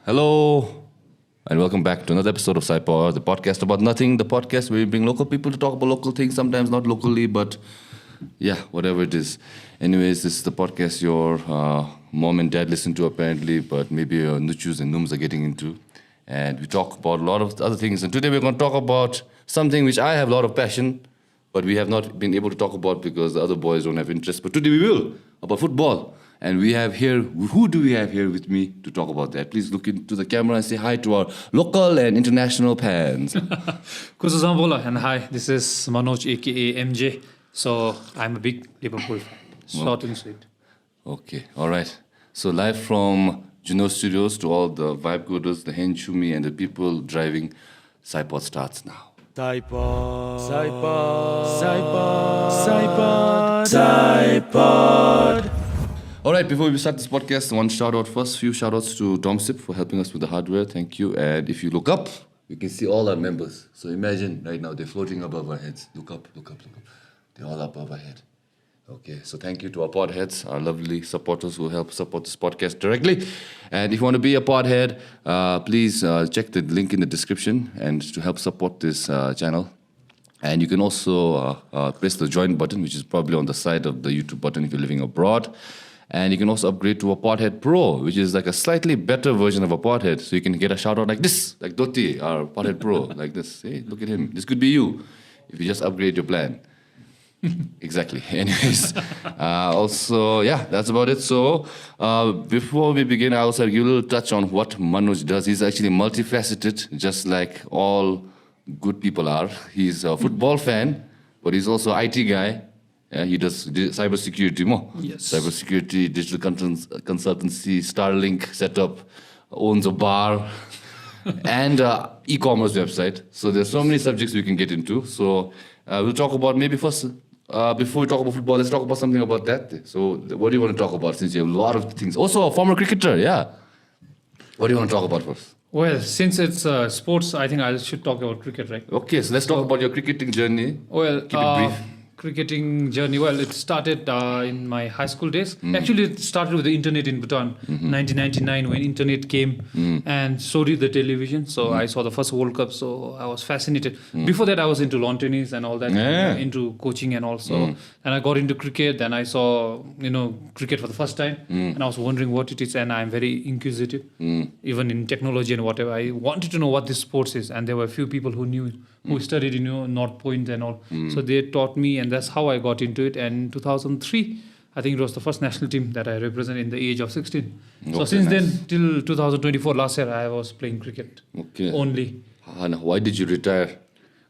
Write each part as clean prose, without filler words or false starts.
Hello, and welcome back to another episode of PSY-POD, the podcast about nothing, the podcast where we bring local people to talk about local things, sometimes not locally, but yeah, whatever it is. Anyways, this is the podcast your mom and dad listen to apparently, but maybe your nuchus and nums are getting into. And we talk about a lot of other things. And today we're going to talk about something which I have a lot of passion, but we have not been able to talk about because the other boys don't have interest. But today we will, about football. And we have here, who do we have here with me to talk about that? Please look into the camera and say hi to our local and international fans. Kusuzambola and hi, this is Manoj aka MJ. So I'm a big Liverpool fan. Short and sweet. Okay, all right. So live from Juno Studios to all the vibe coders, the henchumi and the people driving, PSY-POD starts now. PSY-POD. All right, before we start this podcast, one shout out first. Few shout outs to DOMCIIP for helping us with the hardware. Thank you. And if you look up, you can see all our members. So imagine right now they're floating above our heads. Look up, look up, look up. They're all above our head. Okay, so thank you to our podheads, our lovely supporters who help support this podcast directly. And if you want to be a podhead, please check the link in the description and to help support this channel. And you can also press the join button, which is probably on the side of the YouTube button if you're living abroad. And you can also upgrade to a Podhead Pro, which is like a slightly better version of a Podhead. So you can get a shout out like this, like Doti, our Podhead Pro, like this. Hey, look at him. This could be you if you just upgrade your plan. Exactly. Anyways, also, yeah, that's about it. So before we begin, I also give a little touch on what Manoj does. He's actually multifaceted, just like all good people are. He's a football fan, but he's also an IT guy. Yeah, he does cybersecurity more. Yes. Cybersecurity, digital consultancy, Starlink setup, owns a bar, and e-commerce website. So there's so many subjects we can get into. So we'll talk about maybe first, before we talk about football, let's talk about something about that. So what do you want to talk about since you have a lot of things? Also a former cricketer, yeah. What do you want to talk about first? Well, since it's sports, I think I should talk about cricket, right? Okay, so let's talk about your cricketing journey. Well, keep it brief. Cricketing journey, well, it started in my high school days. Actually, it started with the internet in Bhutan, 1999 when internet came, and so did the television. So I saw the first World Cup, so I was fascinated. Before that, I was into lawn tennis and all that, into coaching and also. And I got into cricket, then I saw, cricket for the first time, and I was wondering what it is, and I'm very inquisitive, even in technology and whatever. I wanted to know what this sports is, and there were a few people who knew it, who studied in North Point and all. So they taught me, and that's how I got into it. And in 2003, I think it was the first national team that I represented in the age of 16. So since then, till 2024, last year, I was playing cricket only. And why did you retire?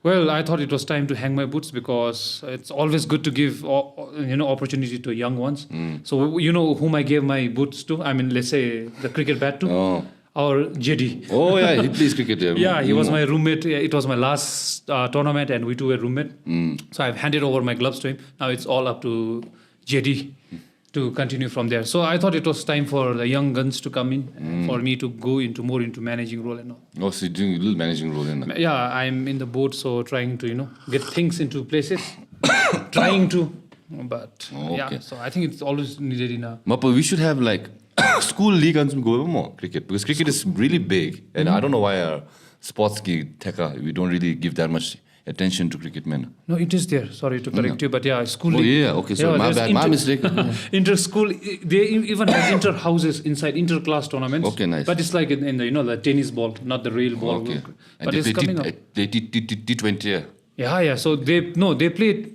Well, I thought it was time to hang my boots because it's always good to give opportunity to young ones. So you know whom I gave my boots to? I mean, let's say the cricket bat to? Our JD. Oh, yeah, he plays cricket. Yeah, he was my roommate. It was my last tournament and we two were roommate. So I've handed over my gloves to him. Now it's all up to JD to continue from there. So I thought it was time for the young guns to come in, for me to go more into managing role and all. Oh, so you're doing a little managing role in that? Yeah, I'm in the board, so trying to, get things into places. Trying to, but yeah, so I think it's always needed in a... But we should have like school league and go more cricket because cricket is really big. And I don't know why our sports geek, Taka, we don't really give that much attention to cricket, man. No, it is there. Sorry to correct you, but yeah, school league. Oh, yeah, okay, so my bad, my mistake. Inter-school, they even have inter-houses inside inter-class tournaments. Okay, nice. But it's like in the, the tennis ball, not the real ball. Okay. But and it's coming up. They T20, yeah? Yeah, so they play,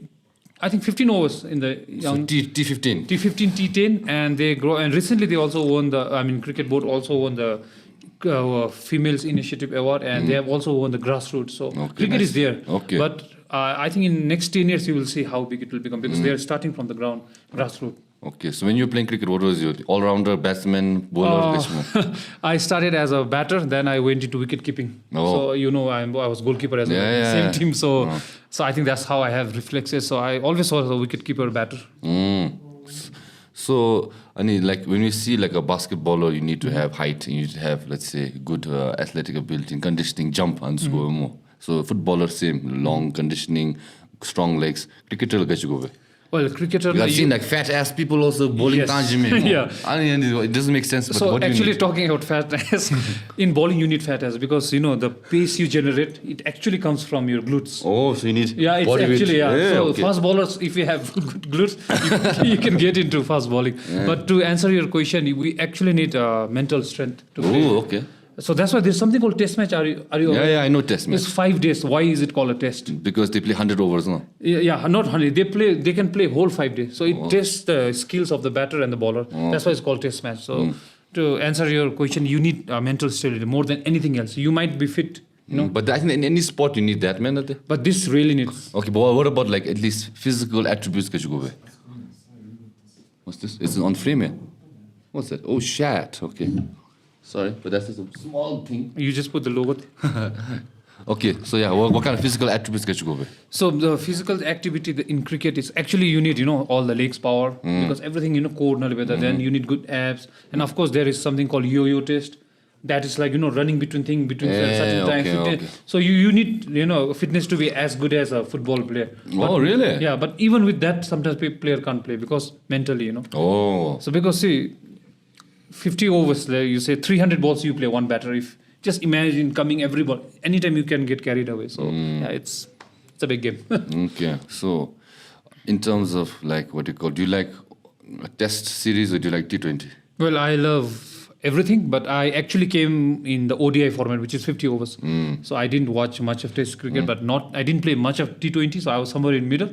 I think 15 overs in the young... So T15. T15, T10, and they grow. And recently they also won cricket board also won the Females Initiative Award, and they have also won the grassroots. So cricket is there. Okay. But I think in next 10 years you will see how big it will become because they are starting from the ground, grassroots. Okay, so when you were playing cricket, what was your all-rounder, batsman, bowler, pitchman? I started as a batter, then I went into wicket keeping. So I was goalkeeper as well, same team. So I think that's how I have reflexes. So I always was a wicket keeper batter. So, like when you see like a basketballer, you need to have height, you need to have, let's say, good athletic ability, conditioning, jump, and score more. So footballer, same, long conditioning, strong legs. Cricketer, Well, cricketer. I've seen like fat ass people also bowling Yes. Tanjime. Yeah. I mean, it doesn't make sense. But So what do you actually need? talking about fat ass, in bowling you need fat ass because the pace you generate, it actually comes from your glutes. Oh, so you need Yeah, it's body weight. actually, so okay. fast bowlers, if you have good glutes, you can get into fast bowling. But to answer your question, we actually need mental strength to play. Oh, okay. So that's why there's something called test match. Are you aware? Yeah, I know test match. It's 5 days. Why is it called a test? Because they play 100 overs, no? Yeah, not 100. They can play whole 5 days. So it tests the skills of the batter and the bowler. That's why it's called test match. So to answer your question, you need mental stability more than anything else. You might be fit, But I think in any sport you need that, man. but this really needs. Okay, but what about like at least physical attributes that you go with? What's this? It's on frame, eh? What's that? Oh, shit. Okay. Sorry, but that's just a small thing. You just put the logo. Okay, so yeah, what kind of physical attributes that you go with? So the physical activity in cricket is actually you need all the legs power because everything core weather. Then you need good abs, and of course there is something called yo-yo test. That is like running between certain times. okay. So you need fitness to be as good as a football player. Oh, really? Yeah, but even with that, sometimes player can't play because mentally. Oh. So because see, 50 overs, you say 300 balls you play one batter. If just imagine coming every ball, anytime you can get carried away. So yeah, it's a big game. Okay, so in terms of like what you call, do you like a test series or do you like T20? Well, I love everything, but I actually came in the ODI format, which is 50 overs. So I didn't watch much of Test cricket, but I didn't play much of T20, so I was somewhere in middle.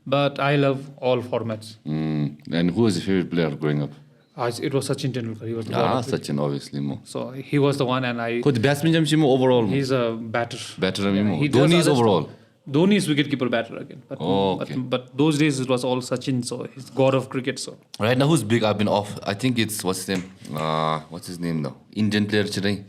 But I love all formats. And who was your favorite player growing up? It was Sachin Tendulkar. He was the god of cricket. Sachin, obviously more. So he was the one, and Who the batsman jam overall? he's a batter. Better Yeah, more. he does Dhoni is other overall. stuff. Dhoni is wicketkeeper batter again. But, okay. but those days it was all Sachin, so he's god of cricket. So Right now, who's big? I've been off. I think it's what's his name? What's his name now? Indian player, Chettri.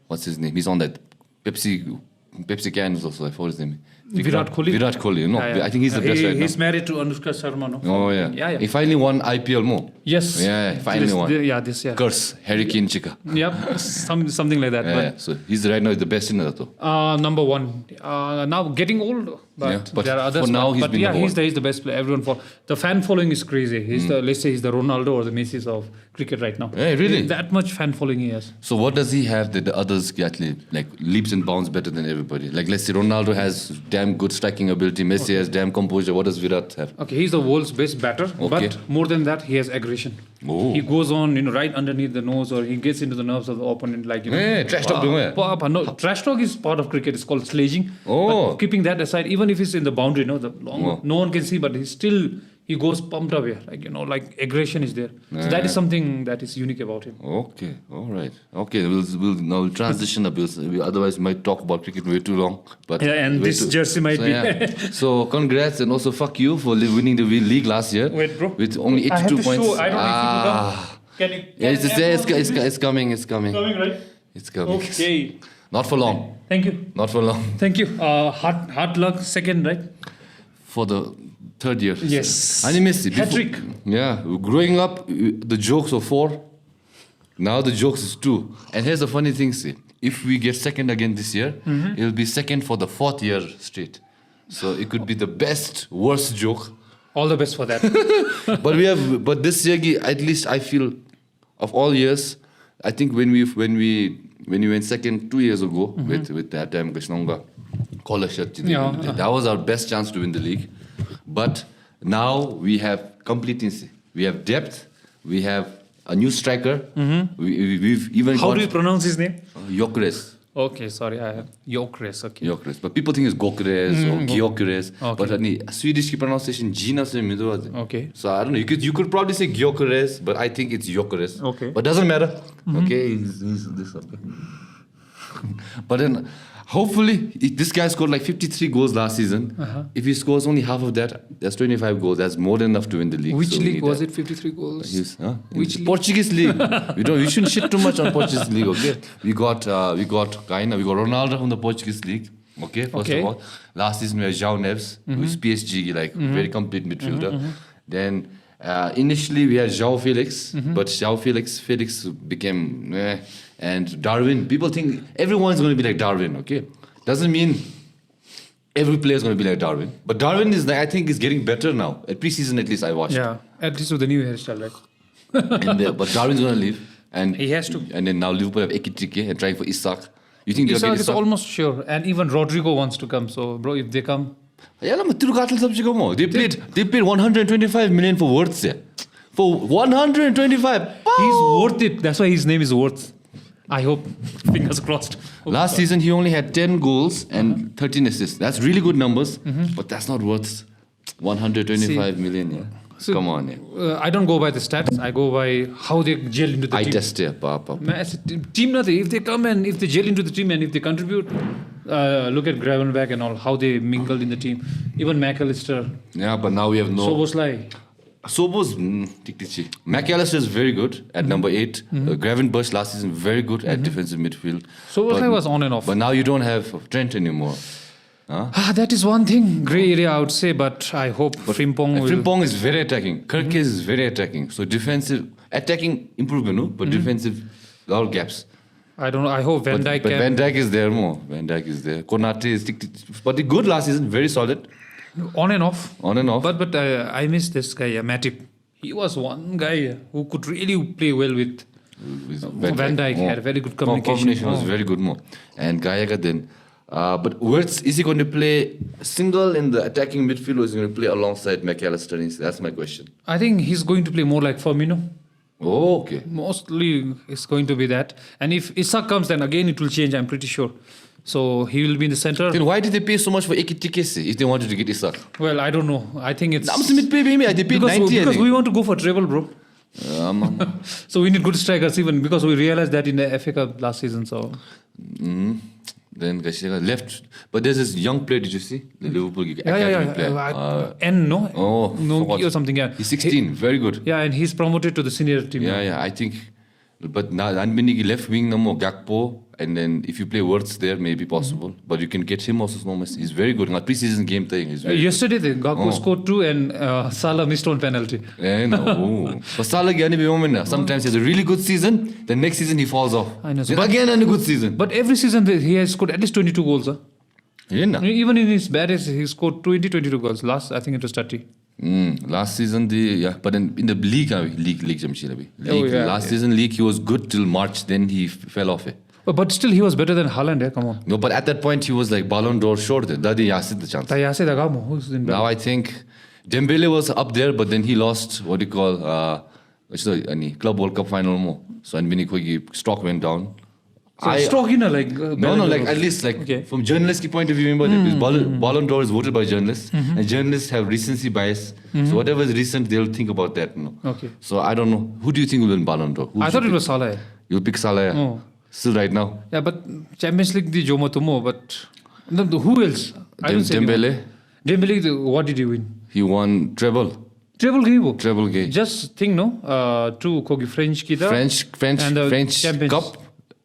What's his name? He's on that Pepsi cans also. I forgot his name. Virat Kohli. Virat Kohli. No, Yeah, yeah. I think he's the best right now. He's married to Anushka Sharma. No? Oh yeah. Yeah. He finally won IPL more. Yes. Yeah, finally won. This year. Curse, Hurricane Chika. Yep, something like that. Yeah, so he's right now the best in that though. But number one. Now getting old, but, Yeah, but there are others. for now, he's but been yeah, number he's the best player. The fan following is crazy. He's let's say he's the Ronaldo or the Messi of cricket right now. Hey, really? That much fan following he has. So what does he have that the others actually like leaps and bounds better than everybody? Like let's say Ronaldo has damn good striking ability, Messi has damn composure. What does Virat have? Okay, he's the world's best batter, Okay. but more than that, he has aggression. Oh. He goes on, right underneath the nose, or he gets into the nerves of the opponent, like Hey, trash talk doing it. No, trash talk is part of cricket. It's called sledging. Oh. But keeping that aside, even if he's in the boundary, the long, no one can see, but he goes pumped away, like aggression is there. So that is something that is unique about him. Okay, all right. Okay, we'll now transition a bit. We otherwise might talk about cricket way too long. But Yeah, and way this jersey might so, be. Yeah. So congrats and also fuck you for winning the league last year. Wait, bro. With only 82 I have to points. show. I don't know if you can. Can you? Yeah, it's coming. It's coming. Coming, right? It's coming. Okay. Not for long. Thank you. Not for long. Thank you. Hard luck, second, right? For the third year. Yes. And Messi. Hat-trick. Yeah. Growing up, the jokes were 4. Now the jokes is 2. And here's the funny thing, see. If we get second again this year, it'll be second for the 4th year straight. So it could be the best, worst joke. All the best for that. But this year, at least I feel, of all years, I think when we went second 2 years ago with that time Krishnonga collar shirt, that was our best chance to win the league. But now we have completeness, we have depth, we have a new striker. We've even How got do you pronounce his name? Gyökeres. Okay, sorry, I have Gyökeres. Okay. Gyökeres. But people think it's Gyökeres or Gyökeres. Okay. But Swedish pronunciation Gina se Okay. So I don't know. You could probably say Gyökeres, but I think it's Gyökeres. Okay. But doesn't matter. Okay, he's this okay. But then hopefully this guy scored like 53 goals last season. If he scores only half of that, that's 25 goals. That's more than enough to win the league. Which So we league need was that. it? 53 goals. Which league? Portuguese league. We shouldn't shit too much on Portuguese league. Okay, we got Ronaldo from the Portuguese league. Okay, first of all, last season we had João Neves, who's PSG, like very complete midfielder. Then initially we had João Felix, but João Felix became and Darwin. People think everyone's going to be like Darwin. Okay, doesn't mean every player is going to be like Darwin. But Darwin is, I think, is getting better now. At preseason, at least I watched. Yeah, at least with the new hairstyle, right? But Darwin's going to leave. And he has to. And then now Liverpool have Tttt and trying for Isak. You think Isak is almost sure. And even Rodrigo wants to come. So, bro, if they come... Yeah, they paid 125 million for Worth there. For 125. He's worth it. That's why his name is Worth. I hope. Fingers crossed. Last season, he only had 10 goals and 13 assists. That's really good numbers, but that's not worth 125 million. Yeah. So, come on. Yeah. I don't go by the stats. I go by how they gel into the team. I test it. Team nothing. If they come and if they gel into the team and if they contribute, look at Gravenberg and all, how they mingled in the team. Even McAllister. Yeah, but now we have no... Soboslai. McAllister is very good at number 8. Gravenberch last season very good at defensive midfield. Soboslai was on and off. But now you don't have Trent anymore. Huh? That is one thing, grey area I would say, but I hope Frimpong will... Frimpong is very attacking. Kirkes is very attacking. So defensive, attacking improvement, no? But defensive, a lot of gaps. I don't know. I hope Van Dijk But Van Dijk is there more. Van Dijk is there. Konate is... But the good last season, very solid. On and off. On and off. But I miss this guy, Matip. He was one guy who could really play well with Van Dijk. Had a very good communication. Combination was very good more. And Gayaga then... but Wirtz, is he going to play single in the attacking midfield or is he going to play alongside McAllister? That's my question. I think he's going to play more like Firmino. Oh, okay. Mostly it's going to be that. And if Isak comes, then again it will change, I'm pretty sure. So he will be in the center. Then why did they pay so much for Tttt if they wanted to get Isak? Well, I don't know. I think it's... They paid 90, because we want to go for treble, bro. So we need good strikers even because we realized that in the FA Cup last season. So... Then left. But there's this young player, did you see? The Liverpool academy player. No? Oh, no or something, yeah. He's 16, very good. Yeah, and he's promoted to the senior team. Yeah, I think. But now, left wing, no more Gakpo. And then if you play Wirtz there, maybe possible. But you can get him also. He's very good. Pre-season game thing. Yesterday, the Gakpo scored 2 and Salah missed one penalty. Yeah, no. But Salah, sometimes he has a really good season. The next season, he falls off. I know. Then again, a good season. But every season, he has scored at least 22 goals. Huh? Yeah, even in his bad days, he scored 22 goals. Last, I think it was 30. Last season, but in the league, last season league, he was good till March. Then he fell off. But still, he was better than Haaland. Come on. No, but at that point, he was like Ballon d'Or short. The chance. Now I think Dembele was up there, but then he lost what do you call Club World Cup final more. So stock went down. Stock at least from journalist point of view, remember Ballon d'Or is voted by journalists, and journalists have recency bias. So whatever is recent, they'll think about that. Okay. So I don't know. Who do you think will win Ballon d'Or? I thought it was Salah. You'll pick Salah. Oh. Still right now. Yeah, but Champions League the Jomotomo, but who else? Dembele. Dembele, what did he win? He won treble. Treble game. Just think, no? Two Kogi French kita. French Cup,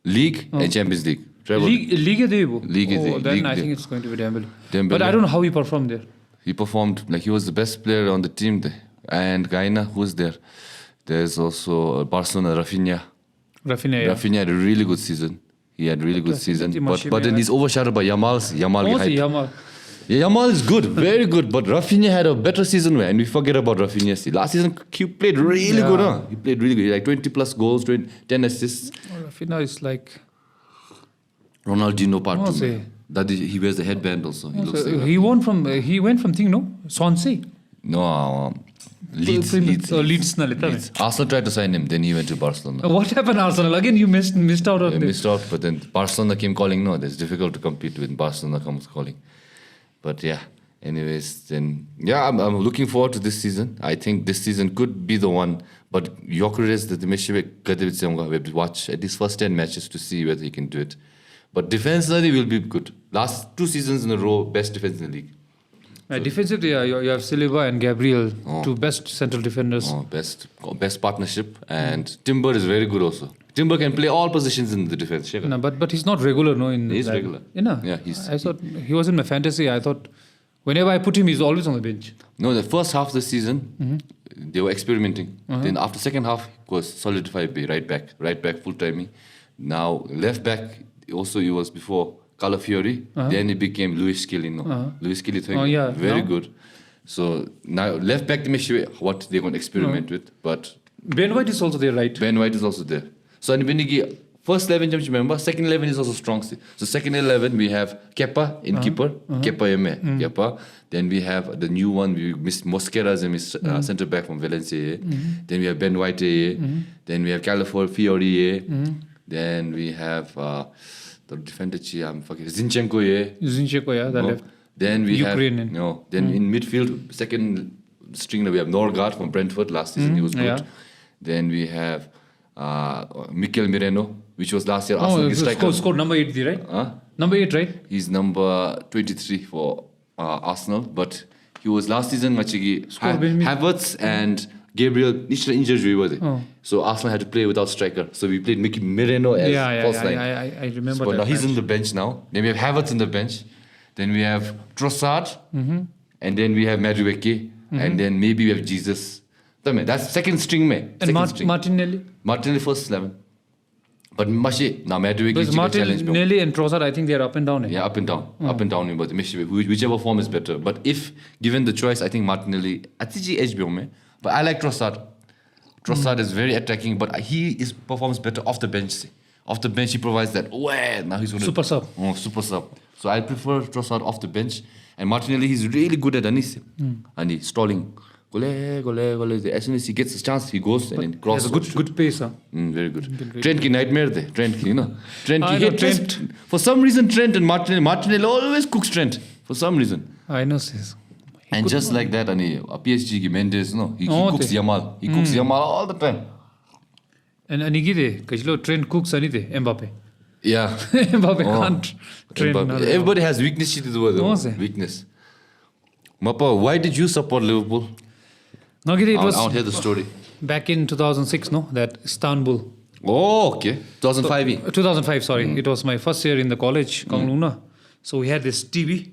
League and Champions League. Treble. League. Then I think it's going to be Dembele. But I don't know how he performed there. He performed like he was the best player on the team. And Gaina, who's there? There's also Barcelona, Rafinha had a really good season. He had a really good season. But then he's overshadowed by Yamal. Yamal is good, very good. But Rafinha had a better season. And we forget about Rafinha. Last season, he played really good. Huh? He played really good. Like 20 plus goals, 10 assists. Rafinha is like... Ronaldinho part 2. That he wears the headband also. He looks like he went from thing, no? Swansea? No, Leeds. Arsenal tried to sign him, then he went to Barcelona. What happened, Arsenal? Again, you missed out on it. Missed out, but then Barcelona came calling. No, it's difficult to compete when Barcelona comes calling. But yeah, anyways, then I'm looking forward to this season. I think this season could be the one. But Gyökeres, we have to watch at least first 10 matches to see whether he can do it. But defensively will be good. Last 2 seasons in a row, best defense in the league. Defensively, you have Silva and Gabriel, 2 best central defenders. Best partnership. And Timber is very good also. Timber can play all positions in the defense. No, but he's not regular, no? He's regular. Yeah, I thought he was in my fantasy. I thought whenever I put him, he's always on the bench. No, the first half of the season, they were experimenting. Then after second half, it was solidified by right back full timing. Now left back, also he was before Calafiori. Then it became Luis Kelly. Luis Kelly, very good. So now left back to me what they're going to experiment with. But Ben White is also there, right? Ben White is also there. So in the first 11, you remember, second 11 is also strong. So second 11 we have Kepa in keeper, Kepa Eme, Kepa. Then we have the new one, we missed Mosquera as a centre back from Valencia. Then we have Ben White. Then we have Calafiori. Then we have the defender, I'm fucking Zinchenko. Zinchenko, the left. Then we Ukrainian. have Then in midfield, second string we have Norgard from Brentford. Last season he was good. Yeah. Then we have Mikel Merino, which was last year Arsenal striker. Scored number 8, right? Number 8, right? He's number 23 for Arsenal, but he was last season Havertz and Gabriel injured. So Arsenal had to play without striker. So we played Mikel Merino as false line. I remember that. But now he's on the bench now. Then we have Havertz on the bench. Then we have Trossard. And then we have Madueke. And then maybe we have Jesus. That's second string. And Martinelli? Martinelli first 11. But Madueke Martinelli and Trossard, I think they're up and down. Yeah, up and down. Up and down. But whichever form is better. But if given the choice, I think Martinelli, but I like Trossard. Trossard is very attacking, but he performs better off the bench. Off the bench, he provides that. Now he's going to super sub. Super sub. So I prefer Trossard off the bench. And Martinelli, he's really good at Anis. And he's stalling. As soon as he gets a chance, he goes and then crosses. He has a good pace. Very good. Trent ki nightmare there. Trent. For some reason, Trent and Martinelli always cooks Trent. For some reason. I know, sis. And just like that, PSG ki Mendes, he cooks Yamal. He cooks Yamal all the time. And Trent cooks Mbappe. Yeah. Mbappe can't train. Everybody has weakness to the weakness. Mappa, why did you support Liverpool? I'll hear the story. Back in 2006, that Istanbul. Oh, okay. 2005. 2005, sorry. It was my first year in the college, Kongluna. So we had this TV,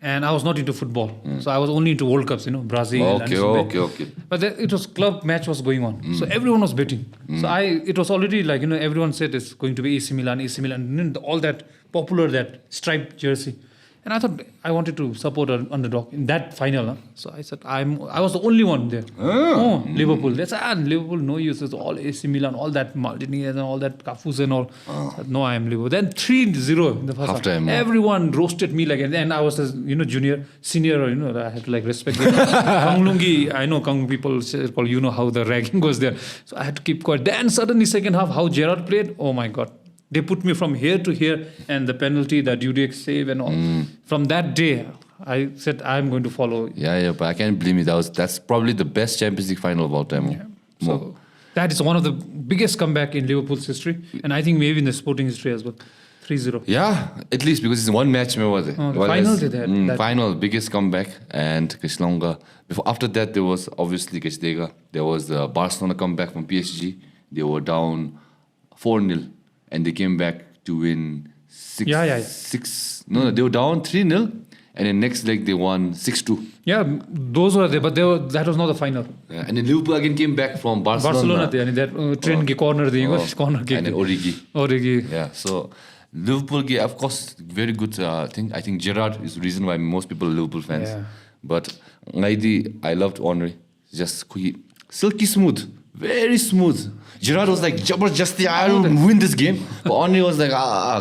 and I was not into football. So I was only into World Cups, Brazil. Okay. But it was club match was going on. So everyone was betting. So it was already like, everyone said it's going to be AC Milan, all that popular, that striped jersey. And I thought I wanted to support an underdog in that final. So I said, I was the only one there. Liverpool. They said, Liverpool, no use. It's all AC Milan, all that Maldini and all that Cafus and all. I said, no, I am Liverpool. Then 3-0 in the first half. Everyone roasted me like, and I was a junior, senior, I had to respect them. Kanglungi, I know Kang people call, how the ragging goes there. So I had to keep quiet. Then suddenly second half, how Gerrard played, oh my God. They put me from here to here, and the penalty, that UDX save and all. From that day, I said, I'm going to follow. Yeah, but I can't blame you. That's probably the best Champions League final of all time. Yeah. So that is one of the biggest comeback in Liverpool's history, and I think maybe in the sporting history as well. 3-0. Yeah, at least because it's one match. The final did that. Final, biggest comeback. And Krishlonga. After that, there was obviously Krishdega. There was the Barcelona comeback from PSG. They were down 4-0. And they came back to win 6. No, they were down 3-0. And then next leg, they won 6-2. Yeah, those were there, but that was not the final. Yeah, and then Liverpool again came back from Barcelona. And that train corner, corner kick. And then Origi. Yeah, so Liverpool, of course, very good thing. I think Gerrard is the reason why most people are Liverpool fans. Yeah. But I loved Henry. Just silky smooth. Very smooth. Gerrard was like, Jabarjasti, I don't win this game. But Henry was like,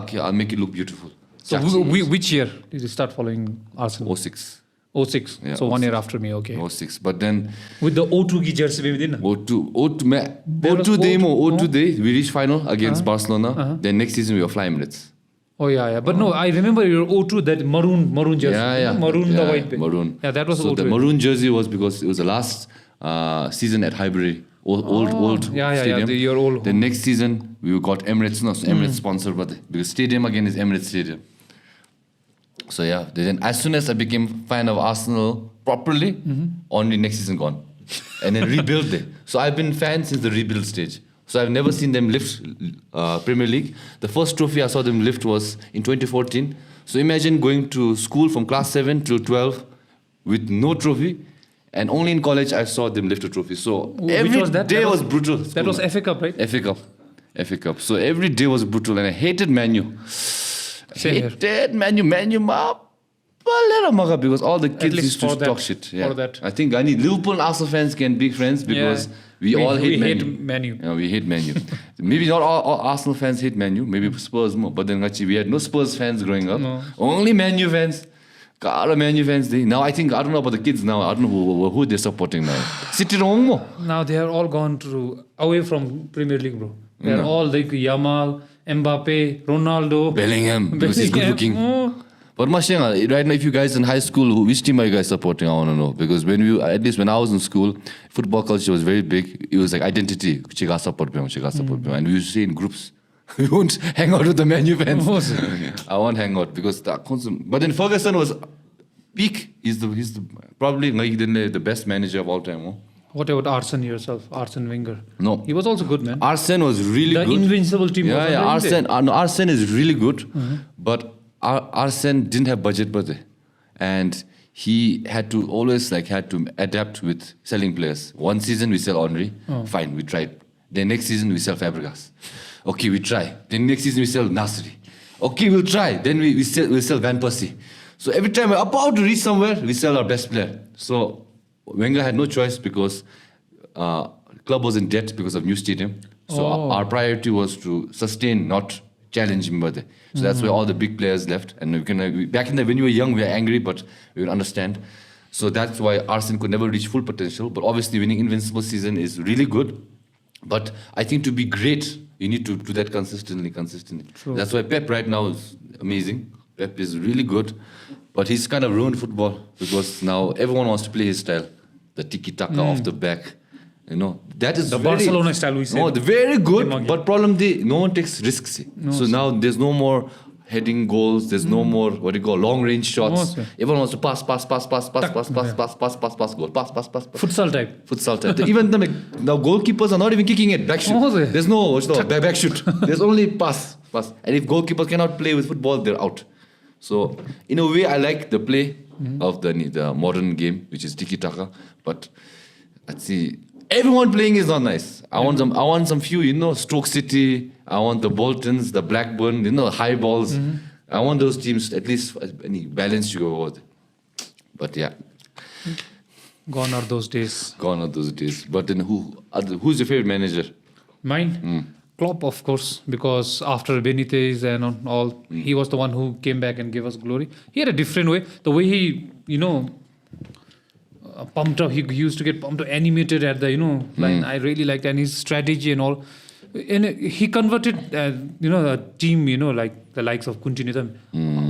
okay, I'll make it look beautiful. So which year did you start following Arsenal? 06. 06. Yeah, so 1 year after me, okay. 06. But then... With the O2 jersey, we didn't. O2 day, we reached final against Barcelona. Then next season, we were flying Emirates. Oh, yeah. But no, I remember your O2, that maroon jersey. Yeah. Maroon, the white bit. Maroon. Yeah, that was so O2. The maroon jersey was because it was the last season at Highbury. Old stadium. Your old. The next season we got Emirates, so Emirates sponsored, but because stadium again is Emirates Stadium. So then as soon as I became fan of Arsenal properly, only next season gone, and then rebuilt there. So I've been fan since the rebuild stage. So I've never seen them lift Premier League. The first trophy I saw them lift was in 2014. So imagine going to school from class 7 to 12 with no trophy. And only in college I saw them lift a trophy. So every day was brutal. That was FA Cup, right? FA Cup. So every day was brutal. And I hated Man U. Same here. Hated Man U map. Because all the kids least used to for that- talk shit. Yeah. for that. I think Liverpool and Arsenal fans can be friends because we all hate Man U. Man U. Yeah, we hate Man U. Maybe not all Arsenal fans hate Man U. Maybe Spurs more. But then actually we had no Spurs fans growing up. No. Only Man U fans. God, Man U fans. Now I think, I don't know about the kids now. I don't know who they're supporting now. City wrong more. Now they are all gone away from Premier League, bro. They are all like Yamal, Mbappe, Ronaldo. Bellingham. Because he's good looking. Oh. But right now, if you guys in high school, which team are you guys supporting? I want to know. Because at least when I was in school, football culture was very big. It was like identity. Chiga support me. And we used to say in groups. We won't hang out with the Man U fans. I won't hang out because but then Ferguson was peak. He's probably the best manager of all time. Oh? What about Arsene yourself? Arsene Wenger. No. He was also good, man. Arsene was really good. The invincible team. Yeah, Arsene is really good. But Arsene didn't have budget, and he had to always adapt with selling players. One season we sell Henry, fine, we tried. Then next season we sell Fabregas. Okay, we try. Then next season we sell Nasri. Okay, we'll try. Then we sell Van Persie. So every time we're about to reach somewhere, we sell our best player. So Wenger had no choice because club was in debt because of new stadium. So our priority was to sustain, not challenge him. So that's where all the big players left. And back in when you were young, we were angry, but we would understand. So that's why Arsene could never reach full potential. But obviously winning invincible season is really good. But I think to be great, you need to do that consistently. True. That's why Pep right now is amazing. Pep is really good. But he's kind of ruined football because now everyone wants to play his style. The tiki-taka off the back. That is the Barcelona style we say. No, they're very good, but problem no one takes risks. So now there's no more heading goals. There's no more long range shots. Everyone wants to pass, goal, pass. Futsal type. Even now goalkeepers are not even kicking it. Back shoot. There's no back shoot. There's only pass. And if goalkeepers cannot play with football, they're out. So in a way, I like the play of the modern game, which is tiki-taka. But let's see. Everyone playing is not nice. I want some few, Stoke City. I want the Boltons, the Blackburn, high balls. I want those teams at least any balance to go with. But yeah. Gone are those days. But then who's your favorite manager? Mine? Klopp, of course, because after Benitez and all, he was the one who came back and gave us glory. He had a different way. The way he, pumped up. He used to get pumped up, animated at the line. I really liked, and his strategy and all. And he converted a team like the likes of Coutinho.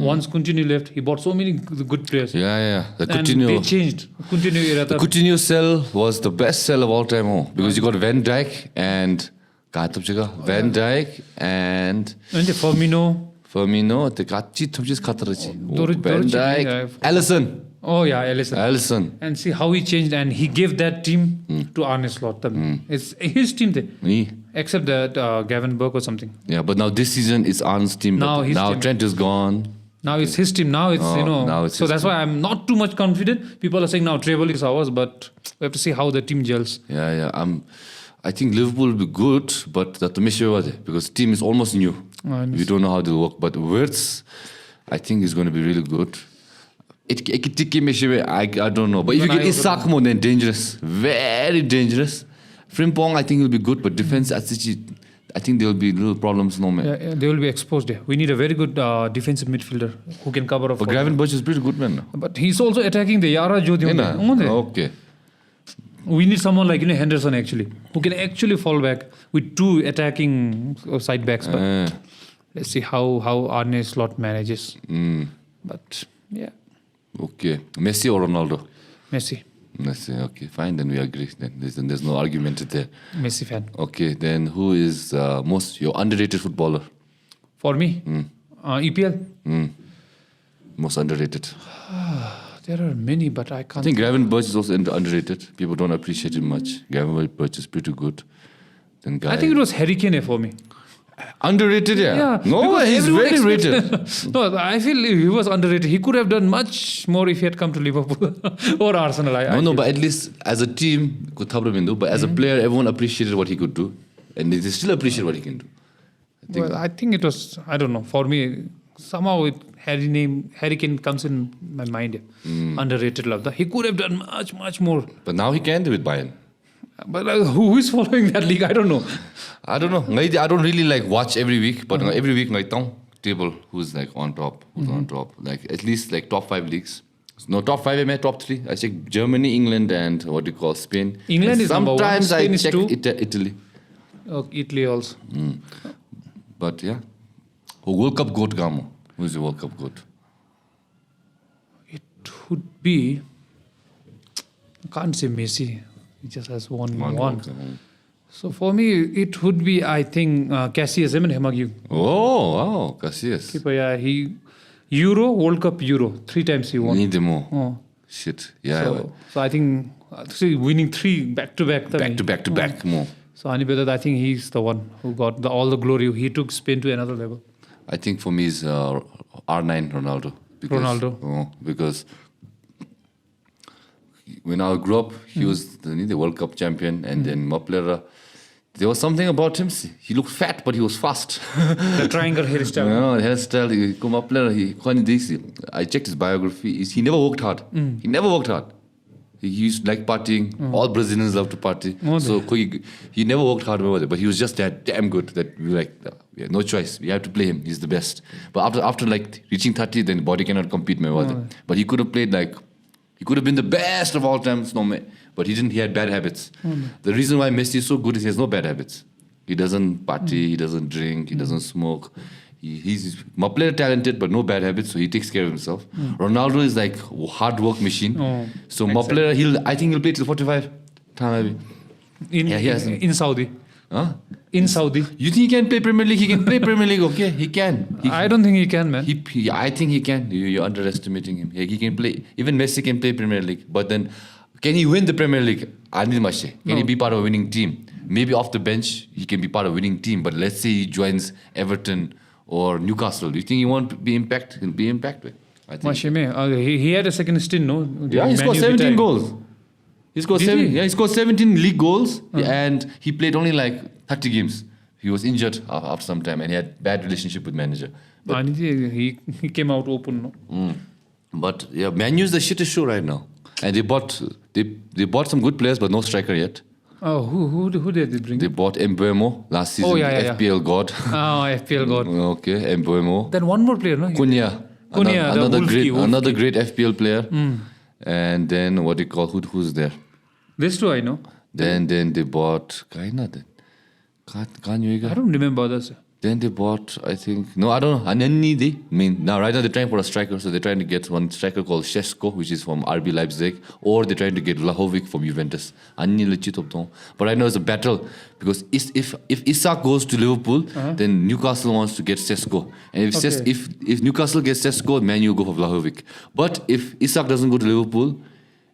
Once Coutinho left, he bought so many good players. The Coutinho. They changed. Coutinho era. The Coutinho sell was the best sell of all time, because you got Van Dijk and Firmino. The Van Dijk, Alisson. Oh yeah, Alisson. And see how he changed, and he gave that team to Arne Slot. It's his team there. Except that Gavin Burke or something. Yeah, but now this season it's Arne's team. Now team. Trent is gone. Now it's his team. Now it's Now it's so that's why I'm not too much confident. People are saying now treble is ours, but we have to see how the team gels. I think Liverpool will be good, but because team is almost new. We don't know how they work. But Wirtz, I think is going to be really good. I don't know. But if you get Isak more, then dangerous. Very dangerous. Frimpong, I think will be good, but defense, I think there will be little problems. No, man. Yeah, they will be exposed there. We need a very good defensive midfielder who can cover up. But Graven Birch is pretty good, man. But he's also attacking the Yara Jodi. Okay. We need someone like Henderson actually, who can actually fall back with two attacking side backs. But let's see how Arne Slot manages. But yeah. Okay. Messi or Ronaldo? Messi. Okay, fine. Then we agree. Then there's no argument there. Messi fan. Okay. Then who is your underrated footballer? For me, EPL. Most underrated. There are many, but I can't. I think Graven Birch is also underrated. People don't appreciate him much. Graven Birch is pretty good. Then I think it was Harry Kane for me. Underrated, yeah. No, he's very rated. No, I feel he was underrated. He could have done much more if he had come to Liverpool or Arsenal. But at least as a team, but as a player, everyone appreciated what he could do. And they still appreciate what he can do. I think it was, I don't know, for me, somehow Harry Kane comes in my mind. Underrated love. He could have done much more. But now he can do with Bayern. But who is following that league? I don't know. I don't really like watch every week, but every week I tell table who's like on top, on top. Like at least like top 5 leagues. No, top 5 I top 3. I check Germany, England, and what do you call Spain. England and is number 1. Sometimes I Spain is check 2. Italy. Italy also. But yeah. Who World Cup goat Gamo? Who's the World Cup goat? It would be. I can't say Messi. He just has one. So for me, it would be, I think, Cassius Hemagyu. Oh, wow, Cassius. Keeper, yeah, he World Cup Euro, 3 times he won. Need them more. Oh. Shit. Yeah. So I think winning 3 back-to-back. Back-to-back more. So I think he's the one who got all the glory. He took Spain to another level. I think for me is R9 Ronaldo. Because when I grew up, he was the World Cup champion, and then Maplera. There was something about him. He looked fat, but he was fast. The triangle hairstyle. No, hairstyle. I checked his biography. He never worked hard. He never worked hard. He used to like partying. All Brazilians love to party. So he never worked hard over there. But he was just that damn good that we were like, we had no choice. We have to play him. He's the best. But after like reaching 30, then body cannot compete. But he could have played like. He could have been the best of all time, but he didn't. He had bad habits. The reason why Messi is so good is he has no bad habits. He doesn't party, he doesn't drink, he doesn't smoke. He's player talented, but no bad habits, so he takes care of himself. Ronaldo is like hard work machine. So exactly. I think he'll play till 45. In Saudi. Huh? In Saudi. You think he can play Premier League? He can play Premier League, okay? He can. I don't think he can, man. I think he can. You're underestimating him. He can play. Even Messi can play Premier League. But then, can he win the Premier League? Can he be part of a winning team? Maybe off the bench, he can be part of a winning team. But let's say he joins Everton or Newcastle. Do you think he won't be impact? He'll be impacted. I think. He had a second stint, no? Yeah, he scored 17 goals. He scored 17 league goals, and he played only like 30 games. He was injured after some time, and he had bad relationship with manager. But he came out open, no? But yeah, Man U's the shittest show right now, and they bought some good players, but no striker yet. Oh, who did they bring? They bought Mbeumo last season. FPL god. Oh, FPL god. Okay, Mbeumo. Then one more player, no? Cunha, another great FPL player. And then what do you call who's there? This two I know. Then they bought Kaina. I don't remember others. Then they bought, I think, no, I don't know. Right now they're trying for a striker, so they're trying to get one striker called Šeško, which is from RB Leipzig, or they're trying to get Vlahovic from Juventus. But right now it's a battle, because if Isak goes to Liverpool, then Newcastle wants to get Šeško. And if Newcastle gets Šeško, Man U go for Vlahovic. But if Isak doesn't go to Liverpool,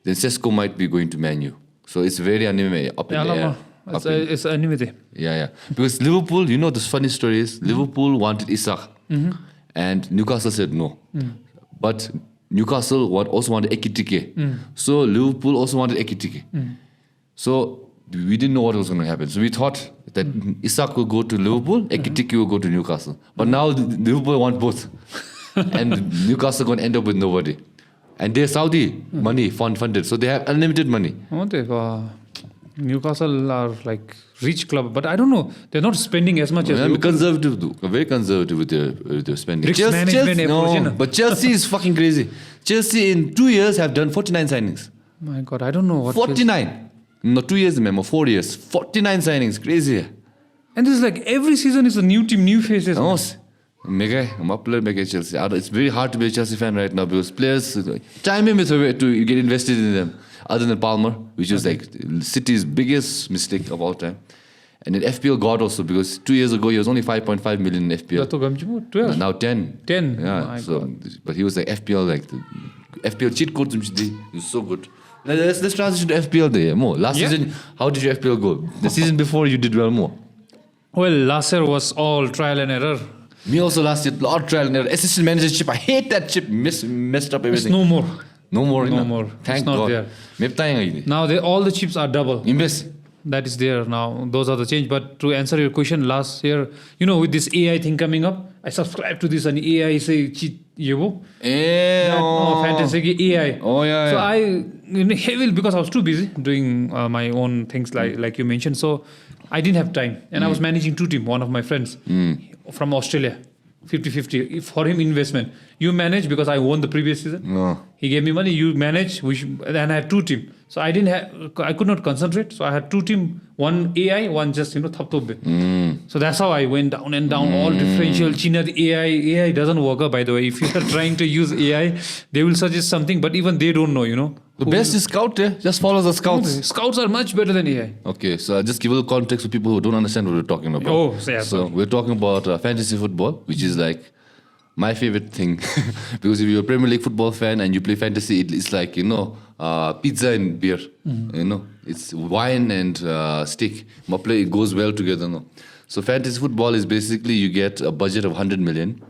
then Šeško might be going to Man U. So it's very up in the air. It's anime. Yeah. Because Liverpool, the funny story is, Liverpool wanted Isak. And Newcastle said no. But Newcastle also wanted Ekitike. So Liverpool also wanted Ekitike. So we didn't know what was going to happen. So we thought that Isak will go to Liverpool, Ekitike will go to Newcastle. But now Liverpool want both. And Newcastle going to end up with nobody. And they're Saudi money funded. So they have unlimited money. Newcastle are like rich club, but I don't know. They're not spending as much as conservative. Very conservative with their spending. But Chelsea is fucking crazy. Chelsea in 2 years have done 49 signings. My God, I don't know what. 49. No, 2 years, 4 years. 49 signings, crazy. And this is like every season is a new team, new faces. Mega Chelsea. It's very hard to be a Chelsea fan right now because players time him to get invested in them. Other than Palmer, which was like City's biggest mistake of all time. And then FPL God also, because 2 years ago he was only 5.5 million in FPL. 12. Now 10. 10. Yeah. But he was like FPL, like the FPL cheat code. He was so good. Let's transition to FPL there more. Last season, how did your FPL go? The season before you did well more. Well, last year was all trial and error. Me also last year, a lot of trial and error. Assistant manager chip, I hate that chip. Messed up everything. It's no more. No more. No more. Thank it's not God. There. Now all the chips are double. Invest. that is there now. Those are the change. But to answer your question, last year, with this AI thing coming up, I subscribed to this and AI say fantasy AI. Oh yeah. So I heavily, because I was too busy doing my own things like you mentioned. So I didn't have time, and I was managing 2 teams. One of my friends from Australia, 50-50 for him investment. You manage because I won the previous season. No. He gave me money. You manage. And I had 2 teams. So I could not concentrate. So I had 2 teams. One AI, one just thaptobe. So that's how I went down and down. All differential. China the AI doesn't work out, by the way. If you are trying to use AI, they will suggest something, but even they don't know. The best is scout. Just follow the scouts. Scouts are much better than AI. Okay, so I'll just give a little context for people who don't understand what we're talking about. So we're talking about fantasy football, which is like my favorite thing. Because if you're a Premier League football fan and you play fantasy, it's like, pizza and beer. It's wine and steak. It goes well together. No? So fantasy football is basically you get a budget of 100 million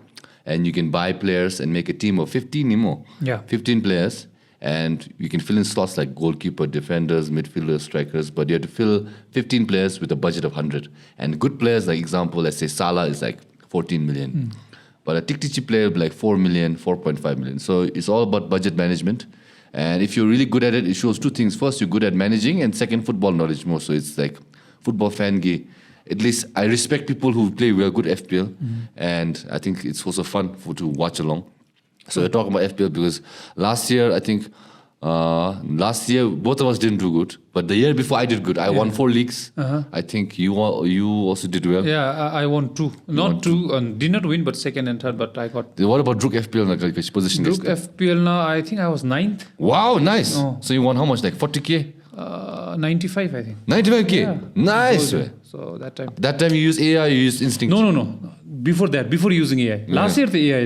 and you can buy players and make a team of 15 15 players. And you can fill in slots like goalkeeper, defenders, midfielders, strikers, but you have to fill 15 players with a budget of 100. And good players, like example, let's say Salah is like 14 million. But a tttt player will be like 4 million, 4.5 million. So it's all about budget management. And if you're really good at it, it shows 2 things. First, you're good at managing, and second, football knowledge more. So it's like football fan gay. At least I respect people who play well, good FPL. And I think it's also fun to watch along. So we're talking about FPL because last year, I think, both of us didn't do good. But the year before, I did good. I won 4 leagues. I think you also did well. Yeah, I won 2. Not 2, did not win, but second and third, but I got... What about Druk FPL? Like, which position Druk FPL now, I think I was 9th. Wow, nice. Oh. So you won how much? Like 40K? 95, I think. 95K? Yeah. Nice. So that time. That time you used AI, you used instinct? No. Before that, before using AI. Last year the AI.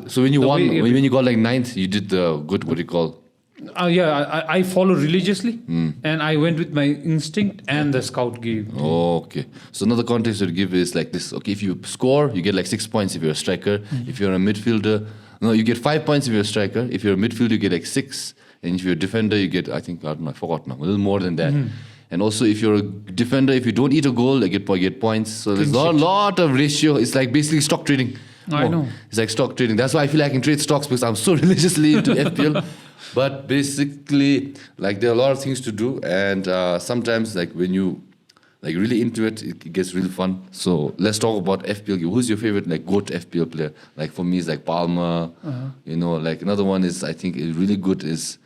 So when you won, when you got like 9th, you did the good, what do you call? I followed religiously, and I went with my instinct and the scout gave. Oh, okay. So another context to give is like this. Okay, if you score, you get like 6 points if you're a striker. If you're a midfielder, you get 5 points if you're a striker. If you're a midfielder, you get like 6. And if you're a defender, you get, I forgot now, a little more than that. And also, if you're a defender, if you don't eat a goal, you get points. So there's a lot of ratio. It's like basically stock trading. I know. It's like stock trading. That's why I feel like I can trade stocks, because I'm so religiously into FPL. But basically, like, there are a lot of things to do. And sometimes, like, when you like really into it, it gets really fun. So let's talk about FPL. Who's your favorite like GOAT FPL player? Like for me, it's like Palmer. Like another one is, I think, really good is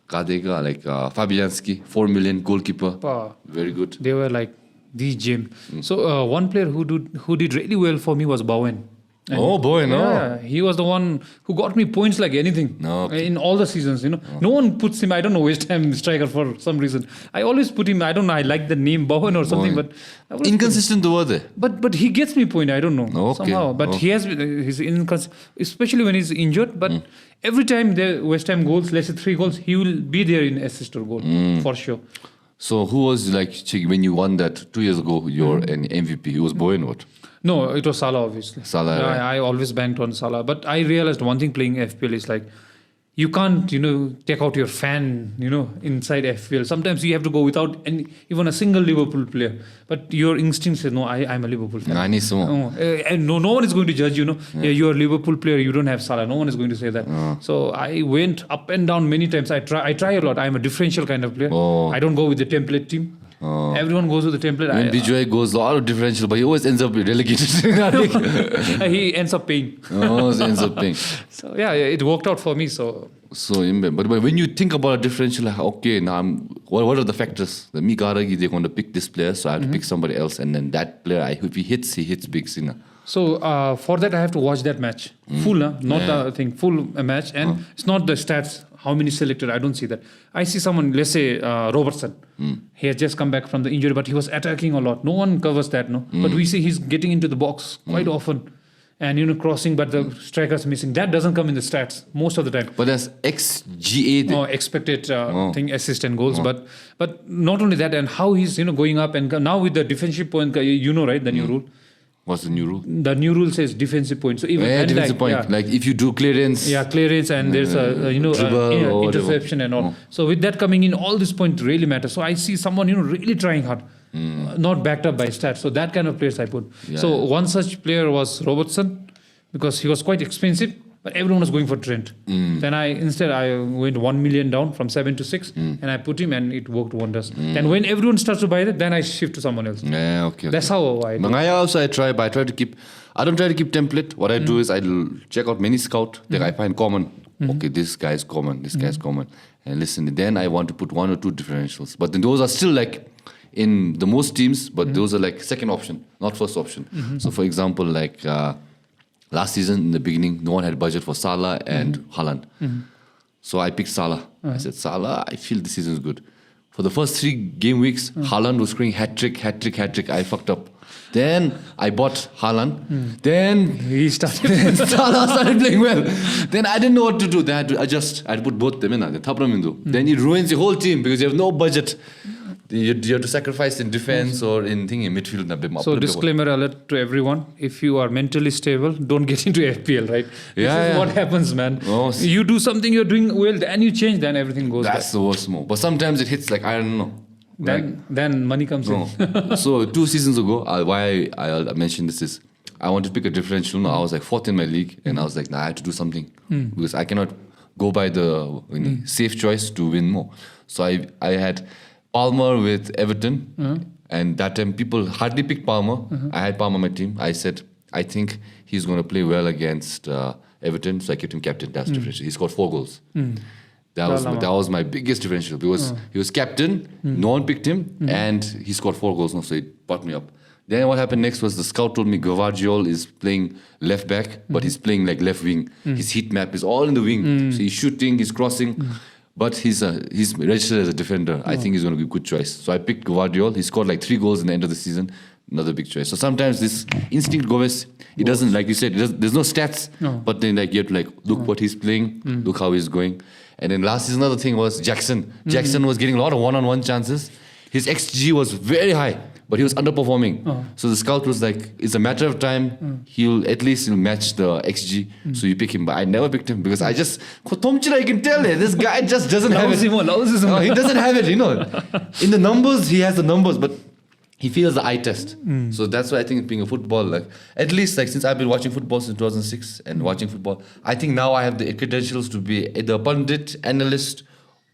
Kadega, like Fabianski, 4 million goalkeeper. Very good. They were like the gem. So one player who did really well for me was Bowen. Bowen, yeah, he was the one who got me points like anything in all the seasons. No one puts him. I don't know, West Ham striker for some reason. I always put him. I don't know. I like the name Bowen or something, but inconsistent the word. But he gets me point. I don't know somehow. But he has his inconsistent, especially when he's injured. But every time the West Ham goals, let's say 3 goals, he will be there in assist or goal for sure. So who was like when you won that 2 years ago? Your MVP. It was Bowen. What? No, it was Salah, obviously. Salah, right. I always banked on Salah. But I realized one thing playing FPL is like, you can't, take out your fan, inside FPL. Sometimes you have to go without even a single Liverpool player. But your instinct says, no, I'm a Liverpool fan. I need someone. And no one is going to judge you, you're a Liverpool player, you don't have Salah. No one is going to say that. So I went up and down many times. I try a lot. I'm a differential kind of player. I don't go with the template team. Everyone goes with the template. When Bijoy goes a lot of differential, but he always ends up relegated. He ends up paying. He ends up paying. So yeah, it worked out for me. But when you think about a differential, like, okay, now what are the factors? The Mikaragi, they're going to pick this player, so I have to pick somebody else, and then that player, if he hits big. So for that, I have to watch that match full, not the thing, full match, and it's not the stats. How many selected? I don't see that. I see someone, let's say Robertson. He has just come back from the injury, but he was attacking a lot. No one covers that, no. But we see he's getting into the box quite often, and crossing, but the striker's missing. That doesn't come in the stats most of the time. But that's XGA. Expected thing, assist and goals. But not only that, and how he's going up, and now with the defensive point, right, the new rule. What's the new rule? The new rule says defensive point. So even Yeah, Van defensive Dijk, point. yeah. Like if you do clearance. Yeah, clearance and there's a dribble or interception and all. Oh. So with that coming in, all these points really matter. So I see someone really trying hard, not backed up by stats. So that kind of players I put. One such player was Robertson because he was quite expensive, but everyone was going for Trent. Then I went 1 million down from 7 to 6, and I put him, and it worked wonders. Then when everyone starts to buy that, then I shift to someone else. Yeah, okay. That's how I do. I try, but I don't try to keep template. What I do is I'll check out many scout. Then I find common. Okay, this guy is common. This guy is common. And listen, then I want to put 1 or 2 differentials. But then those are still like in the most teams, but those are like second option, not first option. So for example, like last season in the beginning, no one had budget for Salah and Haaland. So I picked Salah. I said, Salah, I feel this season is good. For the first 3 game weeks, Haaland was screaming hat-trick. I fucked up. Then I bought Haaland. Then He started. Salah started playing well. Then I didn't know what to do. Then I had to adjust. I had to put both them in. Then it ruins the whole team because you have no budget. You have to sacrifice in defense or in midfield. So disclaimer alert to everyone: if you are mentally stable, don't get into FPL. Right? This is what happens, man. Oh, you do something you're doing well, then you change, then everything goes. That's the worst move. But sometimes it hits like I don't know. Then money comes in. So 2 seasons ago, why I mentioned this is I wanted to pick a differential. I was like 4th in my league, and I was like, I have to do something because I cannot go by the safe choice to win more. So I had Palmer with Everton, and that time people hardly picked Palmer. I had Palmer on my team. I said, I think he's going to play well against Everton, so I kept him captain. That's differential. He scored 4 goals. That was my biggest differential because he was captain, no one picked him, and he scored 4 goals now, so it brought me up. Then what happened next was the scout told me Gvardiol is playing left back, but he's playing like left wing. His heat map is all in the wing. So he's shooting, he's crossing. But he's registered as a defender. I think he's going to be a good choice. So I picked Gvardiol. He scored like 3 goals in the end of the season. Another big choice. So sometimes this instinct goes. It doesn't, like you said, there's no stats. But then like you have to like look what he's playing, look how he's going. And then last season, another thing was Jackson. Jackson was getting a lot of one-on-one chances. His XG was very high, but he was underperforming. So the scout was like, it's a matter of time. He'll match the XG. So you pick him. But I never picked him because I just, you can tell this guy just doesn't have it. He doesn't have it, In the numbers, he has the numbers, but he feels the eye test. So that's why I think being a football, like at least like since I've been watching football since 2006 and watching football, I think now I have the credentials to be either pundit, analyst,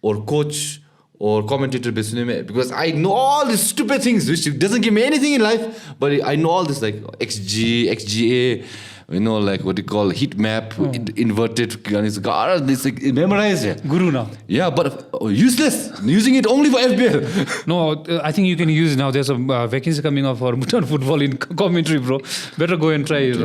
or coach, or commentator because I know all these stupid things which doesn't give me anything in life, but I know all this like XG, XGA, like what you call heat map, inverted, it's like memorized. Guru now. Yeah, but useless. Using it only for FBL. No, I think you can use it now. There's a vacancy coming up for Bhutan football in commentary, bro. Better go and try it.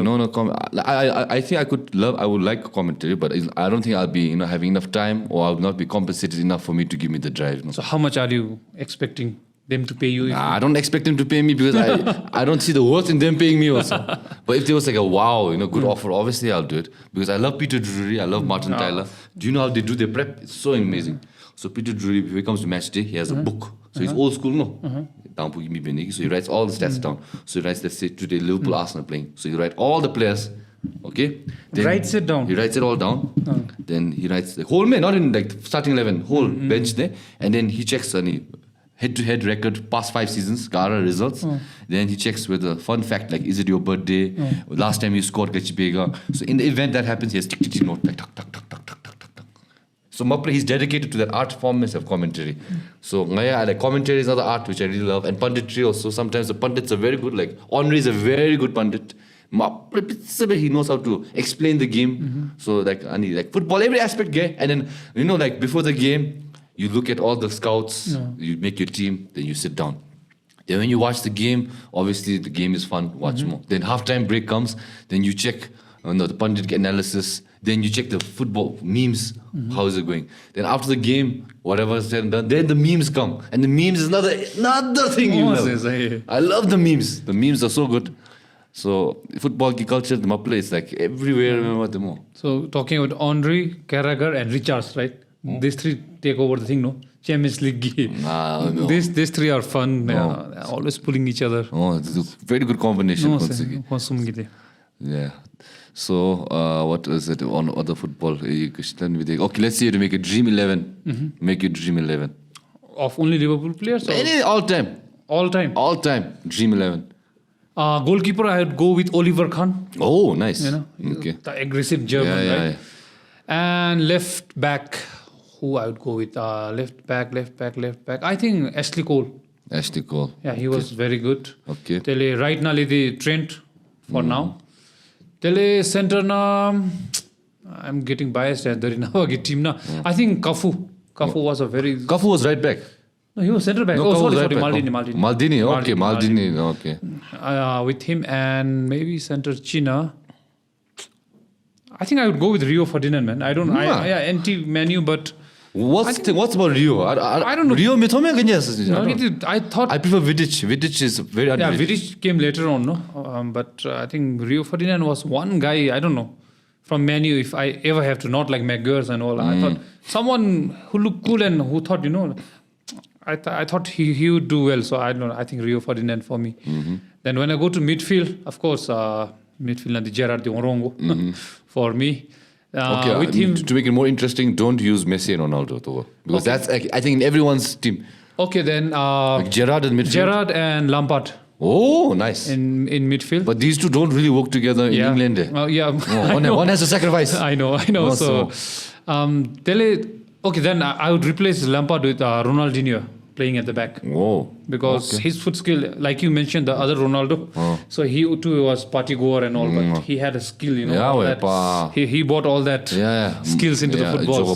I think I would like commentary, but I don't think I'll be having enough time, or I'll not be compensated enough for me to give me the drive. So how much are you expecting them to pay you? I don't expect them to pay me because I don't see the worth in them paying me also. But if there was like a good offer, obviously I'll do it because I love Peter Drury, I love Martin Tyler. Do you know how they do their prep? It's so amazing. So Peter Drury, if he comes to match day, he has a book. So he's old school, no? So he writes all the stats down. So he writes, let's say today Liverpool, Arsenal playing. So he writes all the players. Okay, then writes it down. He writes it all down. Then he writes the whole not in like starting 11, whole bench there, and then he checks any head-to-head record past 5 seasons, Gara results. Then he checks with a fun fact like, is it your birthday? Last time you scored Gachibega. So in the event that happens, he has tick note like tuck. So Mapre, he's dedicated to that art form of commentary. So like commentary is another art which I really love, and punditry also. Sometimes the pundits are very good. Like Henry is a very good pundit. He knows how to explain the game. So like football, every aspect, and then like before the game, you look at all the scouts, you make your team, then you sit down. Then when you watch the game, obviously the game is fun, watch more. Then halftime break comes, then you check the pundit analysis, then you check the football memes, how is it going? Then after the game, whatever is said and done, then the memes come. And the memes is another thing you love. I love the memes. The memes are so good. So football culture, the Maple is like everywhere. Remember them all. So talking about Henry, Carragher, and Richards, right? These 3 take over the thing, no? Champions League. No. These three are fun. They're always pulling each other. Oh, it's a very good combination. Yeah. So, what is it on other football? Okay, let's say you make a dream 11. Make your dream 11. Of only Liverpool players? Any all time. All time? All time. Dream 11. Goalkeeper, I would go with Oliver Kahn. Oh, nice. You know, okay. The aggressive German, right? Yeah. And left back, who I would go with? Left back. I think Ashley Cole. Ashley Cole. Yeah, he was very good. Okay. Tele right now the Trent for now. Tele center na I'm getting biased at the team na. I think Cafu. Cafu was a very Cafu was right back. No, he was center back. No, sorry, right Maldini. Okay, Maldini. Okay. With him and maybe center China. I think I would go with Rio Ferdinand, man. I don't. anti-Manu, but. What's about Rio? I don't know. Rio I thought I prefer Vidic. Vidic is very underrated. Yeah, Vidic came later on, no. But I think Rio Ferdinand was one guy. I don't know from Manu. If I ever have to, not like McGurrs and all. I thought someone who looked cool and who thought I thought he would do well. So I don't know. I think Rio Ferdinand for me. Then when I go to midfield, of course, midfield and the Gerard de Orongo for me. With him to make it more interesting, don't use Messi and Ronaldo though, because that's I think in everyone's team. Okay, then like Gerard in midfield. Gerard and Lampard. Oh, nice. In midfield. But these two don't really work together in England. One has to sacrifice. I know. Okay, then I would replace Lampard with Ronaldinho playing at the back. Oh. Because his foot skill, like you mentioned, the other Ronaldo. So he too was party goer and all, but he had a skill, he brought all that skills into the football.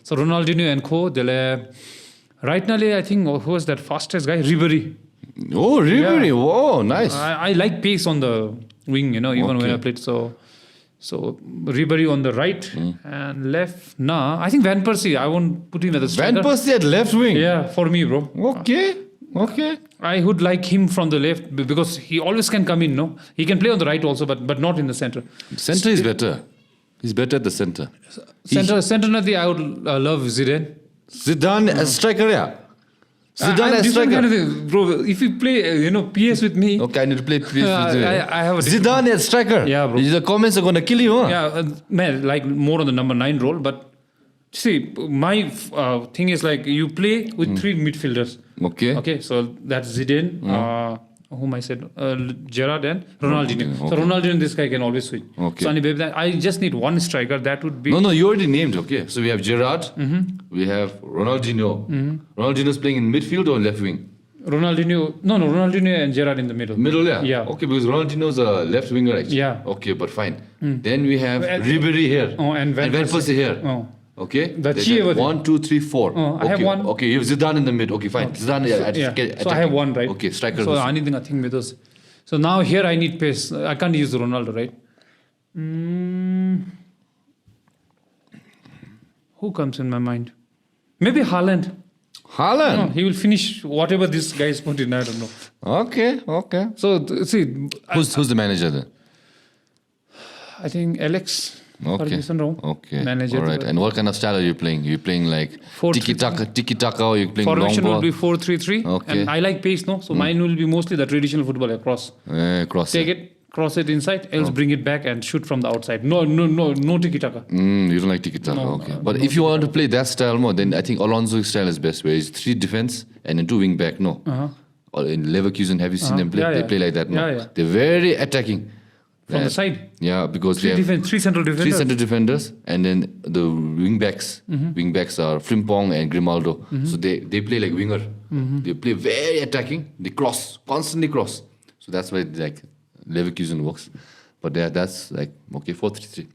So Ronaldinho and co. Right now, I think who was that fastest guy? Ribery. Oh, Ribery! Yeah. Whoa, nice. I like pace on the wing, even when I played. So Ribery on the right and left. I think Van Persie. I won't put him as a striker. Van Persie at left wing. Yeah, for me, bro. Okay. I would like him from the left because he always can come in. No, he can play on the right also, but not in the center. Center is better. He's better at the center. Center. I would love Zidane. Zidane as striker, yeah. Zidane as striker. Kind of thing, bro. If you play, PS with me. Okay, I need to play PS with you. I have a Zidane as striker. Yeah, bro. The comments are gonna kill you, huh? Yeah, man, like more on the number 9 role. But see, my thing is like you play with 3 midfielders. Okay, so that's Zidane. Whom I said, Gerard and Ronaldinho. Okay. So Ronaldinho, this guy can always switch. Okay. So I just need one striker. That would be... No, you already named. Okay, so we have Gerard. We have Ronaldinho. Ronaldinho's playing in midfield or left wing? Ronaldinho and Gerard in the middle. Middle, yeah? Yeah. Okay, because Ronaldinho's a left winger actually. Yeah. Okay, but fine. Then we have Ribery here. And Van Persie here. Okay. 1, 2, 3, 4. I have one. Okay, you have Zidane in the mid. Okay, fine. Zidane. So I have one, right? Okay, striker. So anything with us. So now here I need pace. I can't use Ronaldo, right? Who comes in my mind? Maybe Haaland. Haaland? He will finish whatever this guy is put in. I don't know. Okay. So see, who's the manager then? I think Alex. Okay. Manager. All right. And what kind of style are you playing? Are you playing like tiki taka, or are you playing formation long ball? Will be 4-3-3. Okay. And I like pace, no? So mine will be mostly the traditional football cross. Take it, cross it inside, else bring it back and shoot from the outside. No tiki taka. You don't like tiki taka, okay. But if you want to play that style more, then I think Alonso's style is best, where it's 3 defense and then 2 wing back. No. Or in Leverkusen, have you seen them play? They play like that. No. Yeah. They're very attacking. From the side? Yeah, because 3 central defenders. 3 central defenders, and then the wing backs. Wing backs are Frimpong and Grimaldo. So they play like winger. They play very attacking. They constantly cross. So that's why like Leverkusen works. But that's like, 4-3-3.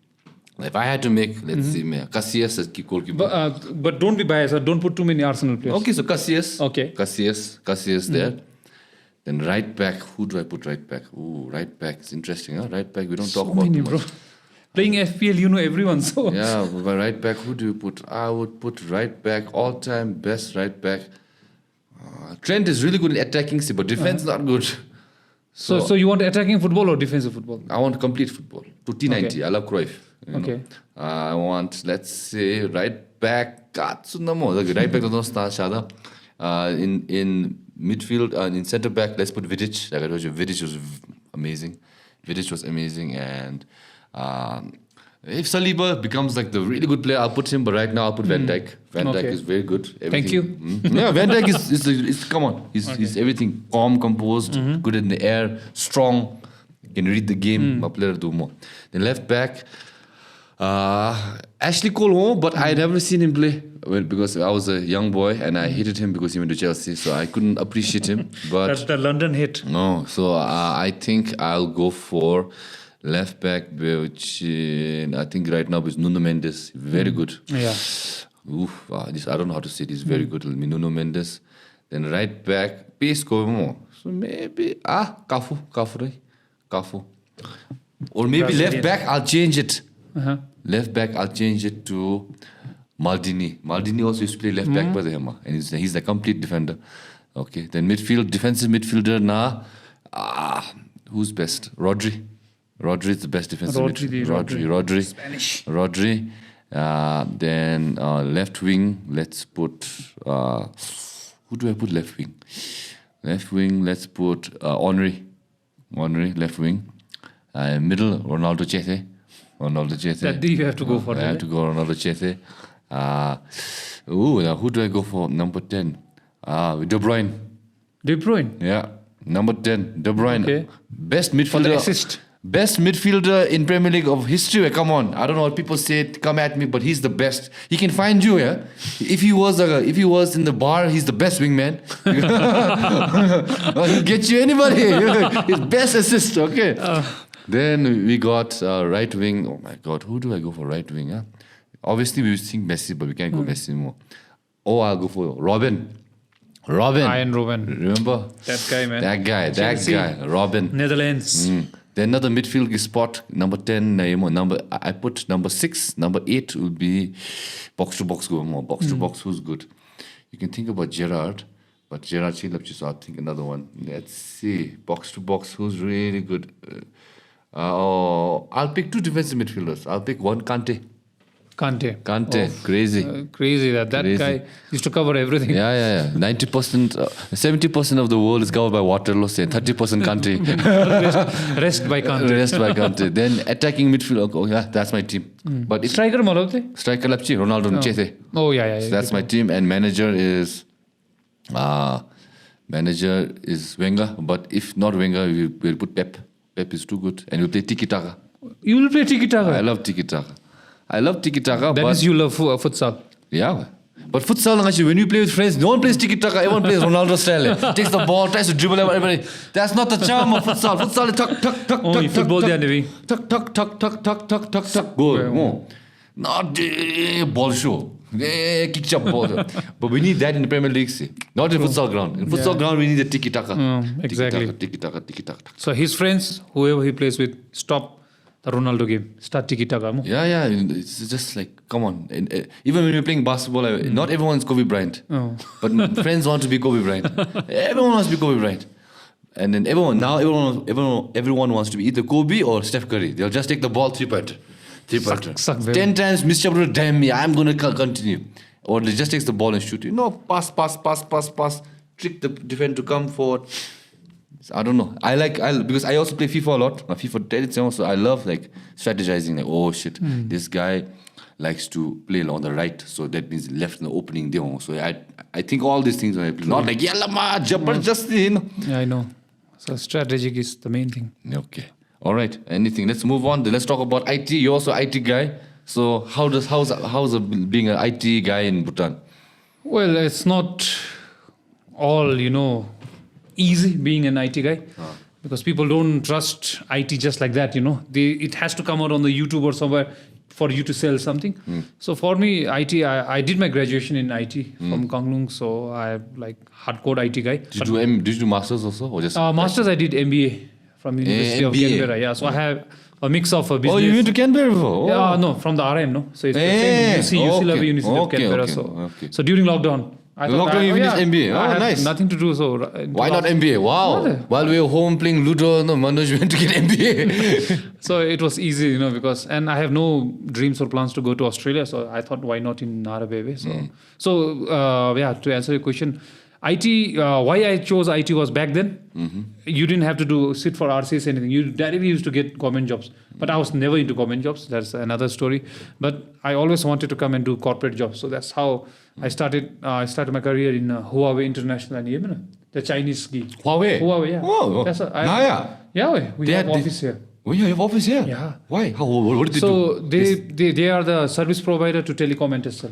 If I had to make, let's see, Casillas as goalkeeper. But don't be biased. Don't put too many Arsenal players. Okay, so Casillas. Okay. Casillas there. Then right back, who do I put right back? Ooh, right back. It's interesting, huh? Right back, we don't talk about much. Bro. Playing FPL, everyone. So yeah, but right back, who do you put? I would put right back, all-time best right back. Trent is really good in attacking, but defense not good. So you want attacking football or defensive football? I want complete football. To T90. Okay. I love Cruyff. You Okay. know. I want, let's say, right back. Right back to Shada. In midfield, in centre back, let's put Vidic. Like I told you, Vidic was amazing. Vidic was amazing. And if Saliba becomes like the really good player, I'll put him. But right now, I'll put Van Dijk. Van Dijk is very good. Thank you. Yeah, Van Dijk is come on. He's everything. Calm, composed, good in the air, strong. Can read the game. My player do more. Then left back, Ashley Cole, but I never seen him play. Well, because I was a young boy and I hated him because he went to Chelsea, so I couldn't appreciate him. But That's the London hit. no, so I think I'll go for left back, which I think right now is Nuno Mendes. Very good. Yeah. Oof, this I don't know how to say this. Very good. Nuno Mendes. Then right back, pace go more. So maybe Cafu. Or maybe left back, I'll change it. Left back, I'll change it to Maldini. Maldini also used to play left back by the Hema, and he's a complete defender. Okay, then midfield, defensive midfielder. Who's best? Rodri. Rodri is the best defensive midfielder. Rodri. Spanish. Rodri. Then left wing, let's put. Who do I put left wing? Left wing, let's put Henry. Henry, left wing. Middle, Ronaldo Chettri. That day you have to go for I that. have to go Ronaldo Chettri. Now who do I go for? Number 10. De Bruyne. De Bruyne. Yeah. Number 10. De Bruyne. Okay. Best For the midfielder. assist. Best midfielder in Premier League of history. Come on. I don't know what people say. Come at me, but he's the best. He can find you, yeah? If he was in the bar, he's the best wingman. He'll get you anybody. His best assist, okay? Then we got right wing. Oh my God, who do I go for right wing? Huh? Obviously, we think Messi, but we can't go Messi anymore. I'll go for Robin. Iron Robin. Remember? That guy, man. That guy. Robin. Netherlands. Then another midfield spot, number 10, I put number 6, number 8 will be box to box going more. Box to box, who's good? You can think about Gerrard, but Gerrard so I'll think another one. Let's see. Box to box, who's really good? I'll pick 2 defensive midfielders. I'll pick one Kante. Crazy. Crazy that Crazy. guy used to cover everything. Yeah. 90%, 70% of the world is covered by Waterloo, and 30% country. Rest by Kante. Then attacking midfield, that's my team. But if Striker Malote? striker Lapchi, Ronaldo Chettri. Oh, yeah. So that's my team, and manager is Wenger. But if not Wenger, we'll put Pep. Pep is too good, and we'll play Tiki Taka. You will play Tiki Taka? I love Tiki Taka. That means you love futsal. Yeah. But futsal, actually, when you play with friends, no one plays tiki-taka, everyone plays Ronaldo style. Takes the ball, tries to dribble everybody. That's not the charm of futsal. Futsal is tuck, tuck, tuck, tuck, football tuck, goal. Not ball show. Kick up ball. But we need that in the Premier League, see. Not in futsal ground. In futsal ground, we need the tiki-taka. Exactly. Tiki-taka. So his friends, whoever he plays with, stop the Ronaldo game. Start tiki-taka. Yeah. It's just like, come on. Even when we're playing basketball, not everyone's Kobe Bryant. But friends want to be Kobe Bryant. Everyone wants to be Kobe Bryant. And then everyone wants to be either Kobe or Steph Curry. They'll just take the ball three-pointer. Suck 10 times, misjudged, damn me, I'm going to continue. Or they just takes the ball and shoot. Pass. Trick the defender to come forward. I don't know. Because I also play FIFA a lot. FIFA 10, so I love strategizing. Oh shit, this guy likes to play on the right, so that means left in the opening there. So I think all these things when I play. Not like yalla just Yeah, I know. So strategic is the main thing. Okay. All right. Anything? Let's move on. Let's talk about IT. You're also an IT guy. So how's being an IT guy in Bhutan? Well, it's not all easy being an IT guy because people don't trust IT just like that. It has to come out on the YouTube or somewhere for you to sell something. So for me, IT, I did my graduation in IT from Konglung, so I'm hardcore IT guy. Did you do masters also or just masters? I did MBA from University of Canberra. Yeah, so I have a mix of business. Oh, you went to Canberra before? Yeah, no, from the RM, no. So it's the same UC level University of Canberra. So during lockdown, I Lockdown, thought, you finished MBA. I Oh, had nice. nothing to do. So Why not MBA? Wow. While we were home playing Ludo, no, Manoj went to get MBA. So it was easy, you know, because, and I have no dreams or plans to go to Australia. So I thought, why not in Narabebe? So, yeah, to answer your question, IT, why I chose IT was back then, you didn't have to sit for RCS anything. You directly used to get government jobs. But I was never into government jobs. That's another story. But I always wanted to come and do corporate jobs. So that's how I started my career in Huawei International and Yemen, the Chinese ski. Huawei, yeah. Oh, That's yeah. we have office here. Oh, yeah, you have office here? Yeah. Why? What did they do? So they are the service provider to telecom and Tesla.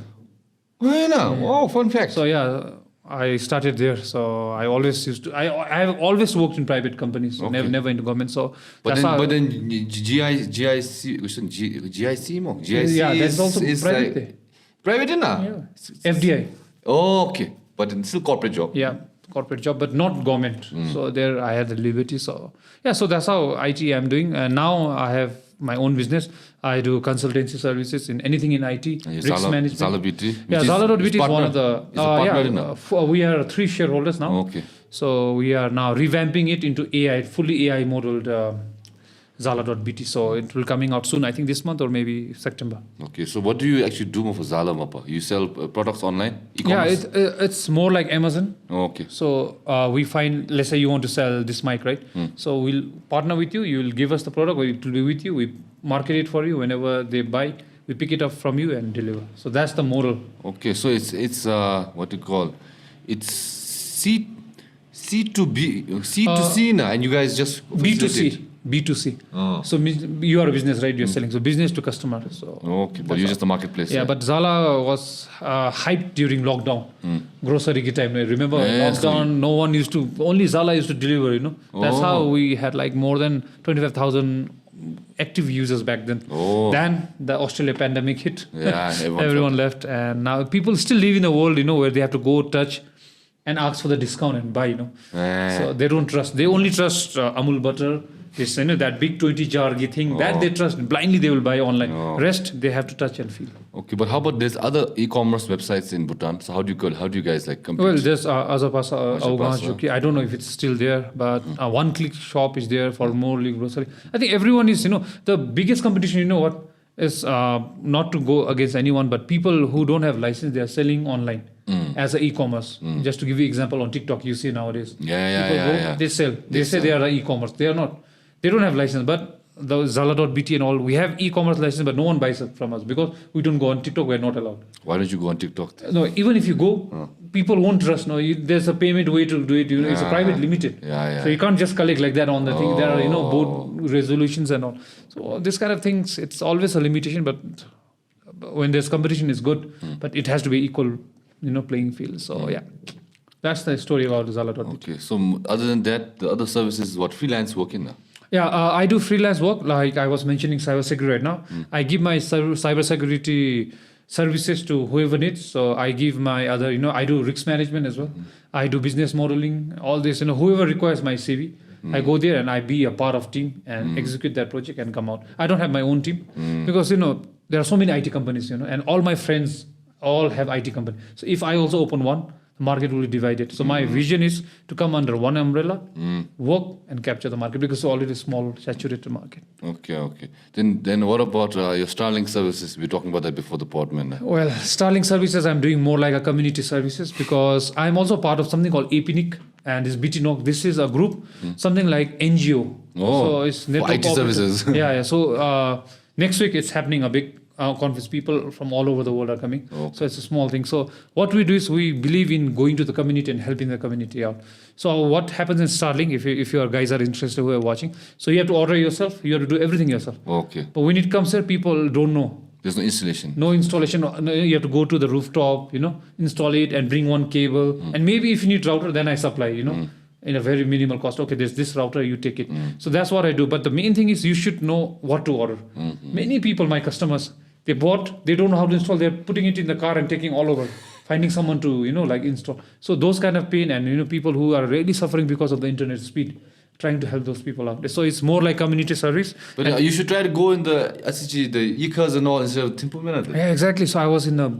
Oh, fun fact. So yeah, I started there. So I always used to. I have always worked in private companies. So never into government. So but then GIC yeah, that's also private. Like, private, Yeah. FDI. Oh, okay. But it's still corporate job. Yeah, corporate job, but not government. So there I had the liberty. So yeah, so that's how IT I'm doing. And now I have my own business. I do consultancy services in anything in IT, risk management. Zala.bt. Yeah, Zala.bt is one of the. We are 3 shareholders now. Okay. So we are now revamping it into AI, fully AI modeled Zala.bt. So it will coming out soon. I think this month or maybe September. Okay. So what do you actually do for Zala Mappa? You sell products online? E-commerce? Yeah, it's more like Amazon. Okay. So we find, let's say you want to sell this mic, right? So we'll partner with you. You will give us the product, or it will be with you. We market it for you. Whenever they buy, we pick it up from you and deliver. So that's the model. Okay. So it's what you call, it's C to C, and you guys just B2C. B2C. So you are a business, right? You're selling. So business to customer. So okay, but you're just a marketplace. Yeah, but Zala was hyped during lockdown. Grocery time. Remember lockdown? No one used to. Only Zala used to deliver. You know. That's how we had like more than 25,000 active users back then. Then the Australia pandemic hit. Yeah, everyone left, and now people still live in a world, you know, where they have to go touch and ask for the discount and buy. You know. So they don't trust. They only trust Amul butter. This, you know, that big 20 jar thing that they trust blindly, they will buy online. Rest they have to touch and feel. Okay, but how about there's other e-commerce websites in Bhutan? So how do you guys like compete? Well, there's Choki. I don't know if it's still there, but one-click shop is there for more grocery. I think everyone is, you know, the biggest competition. You know what is not to go against anyone, but people who don't have license, they are selling online. As an e-commerce. Just to give you example on TikTok, you see nowadays. Yeah. They sell. They say they are e-commerce. They are not. They don't have license, but the Zala.bt and all, we have e-commerce license, but no one buys it from us because we don't go on TikTok. We're not allowed. Why don't you go on TikTok? No, even if you go, people won't trust. No, there's a payment way to do it. You know, it's a private limited. So you can't just collect like that on the thing. There are, you know, board resolutions and all. So this kind of things, it's always a limitation. But when there's competition, it's good. But it has to be equal, you know, playing field. So yeah. That's the story about Zala.bt. Okay, so other than that, the other services, what freelance work in now? Yeah, I do freelance work. Like I was mentioning cybersecurity right now. I give my cybersecurity services to whoever needs. So I give my other, you know, I do risk management as well. I do business modeling, all this, you know, whoever requires my CV. I go there and I be a part of team and execute that project and come out. I don't have my own team because, you know, there are so many IT companies, you know, and all my friends all have IT company. So if I also open one, the market will be divided. So my vision is to come under one umbrella, work and capture the market because it's already a small saturated market. Okay. Then what about your Starlink services? We were talking about that before the pod, man. Well, Starlink services, I'm doing more like a community services because I'm also part of something called APNIC and this BTNOC. This is a group, something like NGO. So it's network IT services. Yeah. So next week it's happening a big conference. People from all over the world are coming. So it's a small thing. So what we do is we believe in going to the community and helping the community out. So what happens in Starlink, if your guys are interested who are watching, so you have to order yourself, you have to do everything yourself. Okay. But when it comes here, people don't know. There's no installation. No installation. No, you have to go to the rooftop, you know, install it and bring one cable. And maybe if you need router, then I supply, you know. In a very minimal cost. Okay, there's this router, you take it. So that's what I do. But the main thing is you should know what to order. Many people, my customers, they don't know how to install. They're putting it in the car and taking all over, finding someone to, you know, like install. So those kind of pain and, you know, people who are really suffering because of the internet speed. trying to help those people out. So it's more like community service. But you should try to go in the SG, the e-cars and all instead of Timpu Minute. Yeah, exactly. So I was in the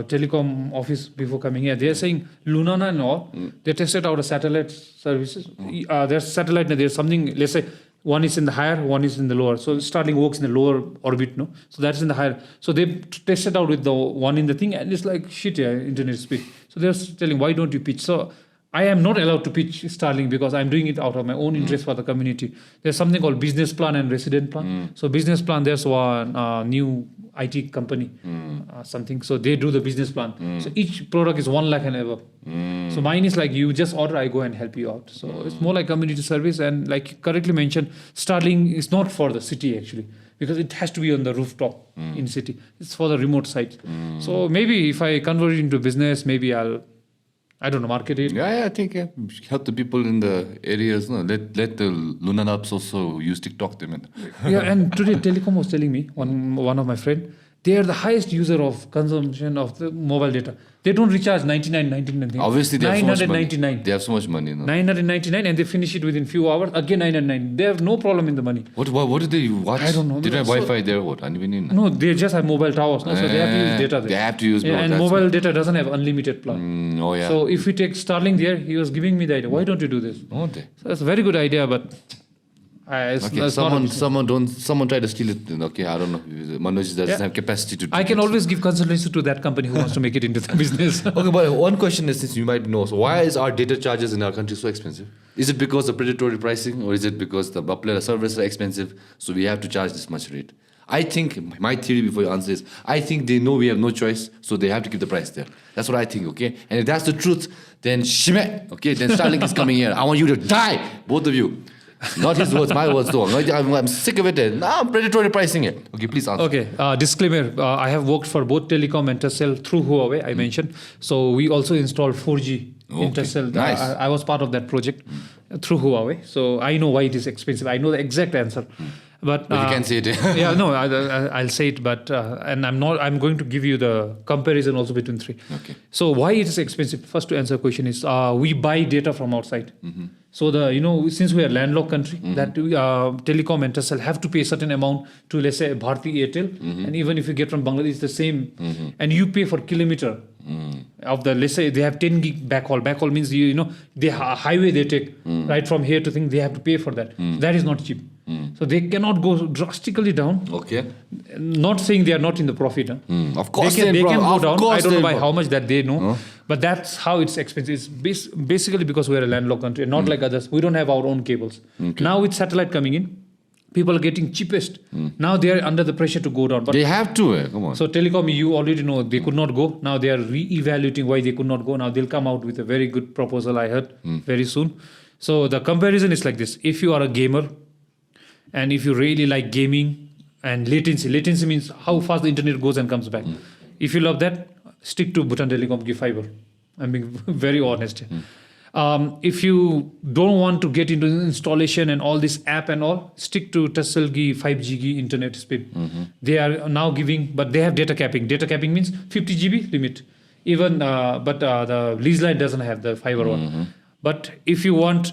telecom office before coming here. They're saying Lunana and all, they tested out a satellite services. There's satellite, there's something, let's say, one is in the higher, one is in the lower. So Starlink works in the lower orbit, no? So that's in the higher. So they tested out with the one in the thing, and it's like shit, yeah, internet speed. So they're telling, why don't you pitch? So I am not allowed to pitch Starlink because I'm doing it out of my own interest for the community. There's something called business plan and resident plan. So business plan, there's one new IT company, something. So they do the business plan. So each product is 1 lakh and above. So mine is like you just order, I go and help you out. So it's more like community service. And like you correctly mentioned, Starlink is not for the city actually, because it has to be on the rooftop in city. It's for the remote sites. So maybe if I convert it into business, maybe I don't know, market it. Yeah, I think help the people in the areas. No, let the Lunar apps also use TikTok. Them. Yeah, and today Telecom was telling me, one of my friend, they are the highest user of consumption of the mobile data. They don't recharge 99. Obviously, they have so much money. 999. They have so much money. No? 999, and they finish it within few hours. Again 999. They have no problem in the money. What did they watch? I don't know. They don't have Wi-Fi there. What? No, they just have mobile towers. No? So they have to use data there. They have to use. Bro, and mobile data doesn't have unlimited plan. Oh yeah. So if we take Starlink there, he was giving me the idea. Why don't you do this? So that's a very good idea, but. Someone try to steal it. Okay, I don't know. Manoj doesn't have capacity to do I can always give consultancy to that company who wants to make it into the business. Okay, but one question is, since you might know, so why is our data charges in our country so expensive? Is it because of predatory pricing, or is it because the popular services are expensive, so we have to charge this much rate? I think, my theory before you answer is, I think they know we have no choice, so they have to keep the price there. That's what I think, okay? And if that's the truth, then shime, okay? Then Starlink is coming here. I want you to die, both of you. Not his words, my words though. I'm sick of it. Now I'm predatory pricing it. Okay, please answer. Okay, disclaimer. I have worked for both Telecom and Telcel through Huawei, I mentioned. So we also installed 4G in Telcel. Nice. I was part of that project through Huawei. So I know why it is expensive. I know the exact answer. But you can say it. Yeah, no, I'll say it. But and I'm going to give you the comparison also between three. Okay. So why it is expensive? First to answer the question is we buy data from outside. So since we are a landlocked country, that Telecom and Telcel have to pay a certain amount to, let's say, Bharti Airtel, and even if you get from Bangladesh, it's the same, and you pay for kilometer of the, let's say they have 10 gig backhaul. Backhaul means the highway they take right from here to thing, they have to pay for that. That is not cheap. So they cannot go drastically down. Okay. Not saying they are not in the profit. Of course they can go down. I don't know by how much that they know. Huh? But that's how it's expensive. It's basically because we're a landlocked country, not like others. We don't have our own cables. Okay. Now with satellite coming in, people are getting cheapest. Now they are under the pressure to go down. But they have to. Come on. So Telecom, you already know they could not go. Now they are re-evaluating why they could not go. Now they'll come out with a very good proposal, I heard, very soon. So the comparison is like this. If you are a gamer, and if you really like gaming and latency means how fast the internet goes and comes back. If you love that, stick to Bhutan Telecom Ki fiber. I'm being very honest. If you don't want to get into installation and all this app and all, stick to Telcel Ki 5G internet speed. They are now giving, but they have data capping. Data capping means 50 GB limit. Even, but the lease line doesn't have the fiber one. But if you are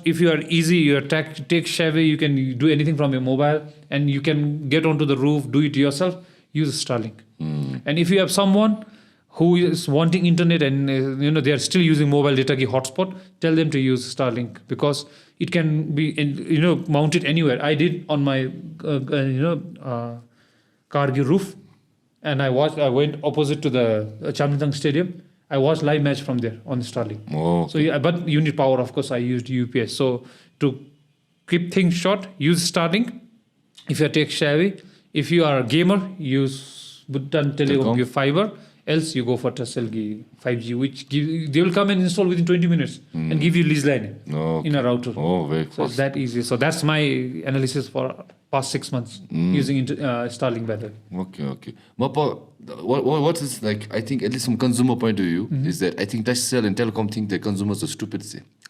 easy, you're tech savvy, you can do anything from your mobile, and you can get onto the roof, do it yourself, use Starlink. And if you have someone who is wanting internet and they are still using mobile data ki hotspot, tell them to use Starlink, because it can be mounted anywhere. I did on my Kargil roof, and I went opposite to the Jamyang stadium. I watched live match from there on Starlink. Oh. So yeah, but you need power, of course. I used UPS. So to keep things short, use Starlink. If you're tech savvy, if you are a gamer, use Bhutan Telecom fiber. Else you go for Telcel 5G, which they will come and install within 20 minutes and give you lease line in a router. Oh, very fast. So it's that easy. So that's my analysis for past 6 months using Starlink better. Okay. Mapa, what is like? I think at least from consumer point of view is that I think Telcel and Telecom think that consumers are stupid.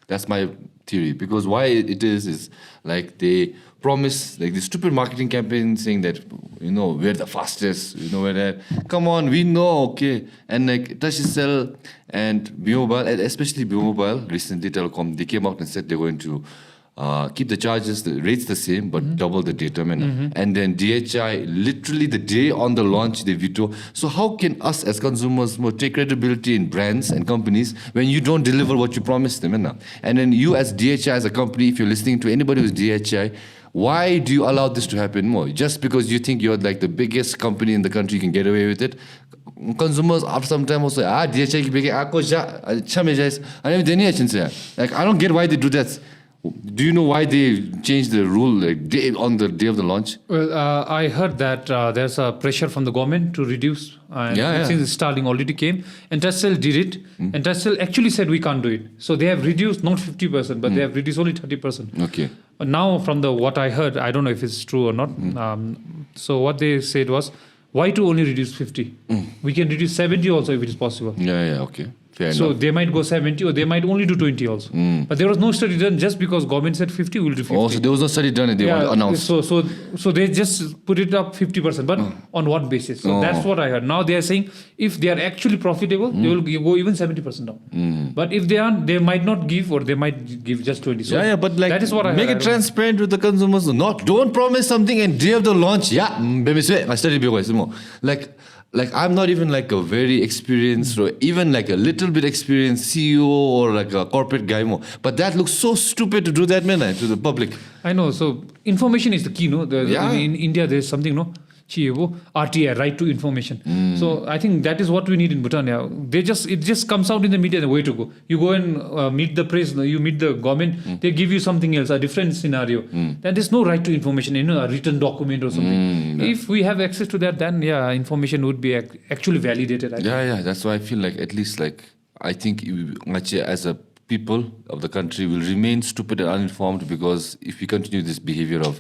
That's my theory, because why it is like they promise like the stupid marketing campaign saying that we're the fastest, we're that. Come on, we know, okay. And like Telcel and B-Mobile, and especially B-Mobile, recently Telecom, they came out and said they're going to keep the charges, the rates the same, but double the data. And then DHI, literally the day on the launch, they veto. So how can us as consumers take credibility in brands and companies when you don't deliver what you promised them? And then you as DHI, as a company, if you're listening to anybody who's DHI, why do you allow this to happen more? Just because you think you're like the biggest company in the country, you can get away with it? Consumers after some time also, DHI ki big ako ja, like I don't get why they do that. Do you know why they changed the rule like on the day of the launch? Well, I heard that there's a pressure from the government to reduce. Since Starlink already came, and Telcel did it, and Telcel actually said we can't do it. So they have reduced not 50%, but they have reduced only 30%. Okay. But now, from what I heard, I don't know if it's true or not. So what they said was, why to only reduce 50? We can reduce 70 also if it is possible. Okay. Fair so enough. They might go 70 or they might only do 20 also. But there was no study done just because government said 50, we'll do 50. Oh, so there was no study done and they announced. So they just put it up 50%, but on what basis? So that's what I heard. Now they are saying if they are actually profitable, they will go even 70% down. But if they aren't, they might not give or they might give just 20. So but like that is what I make heard. it transparent with the consumers. Don't promise something and day of the launch. I studied like I'm not even like a very experienced or even like a little bit experienced CEO or like a corporate guy more. But that looks so stupid to do that, man, to the public. I know. So information is the key, no? In India, there's something, no? RTI, right to information. So I think that is what we need in Bhutan. It just comes out in the media the way to go. You go and meet the press, you meet the government, they give you something else, a different scenario. Then there's no right to information, a written document or something. If we have access to that, then information would be actually validated. That's why I feel like at least like I think as a people of the country will remain stupid and uninformed because if we continue this behavior of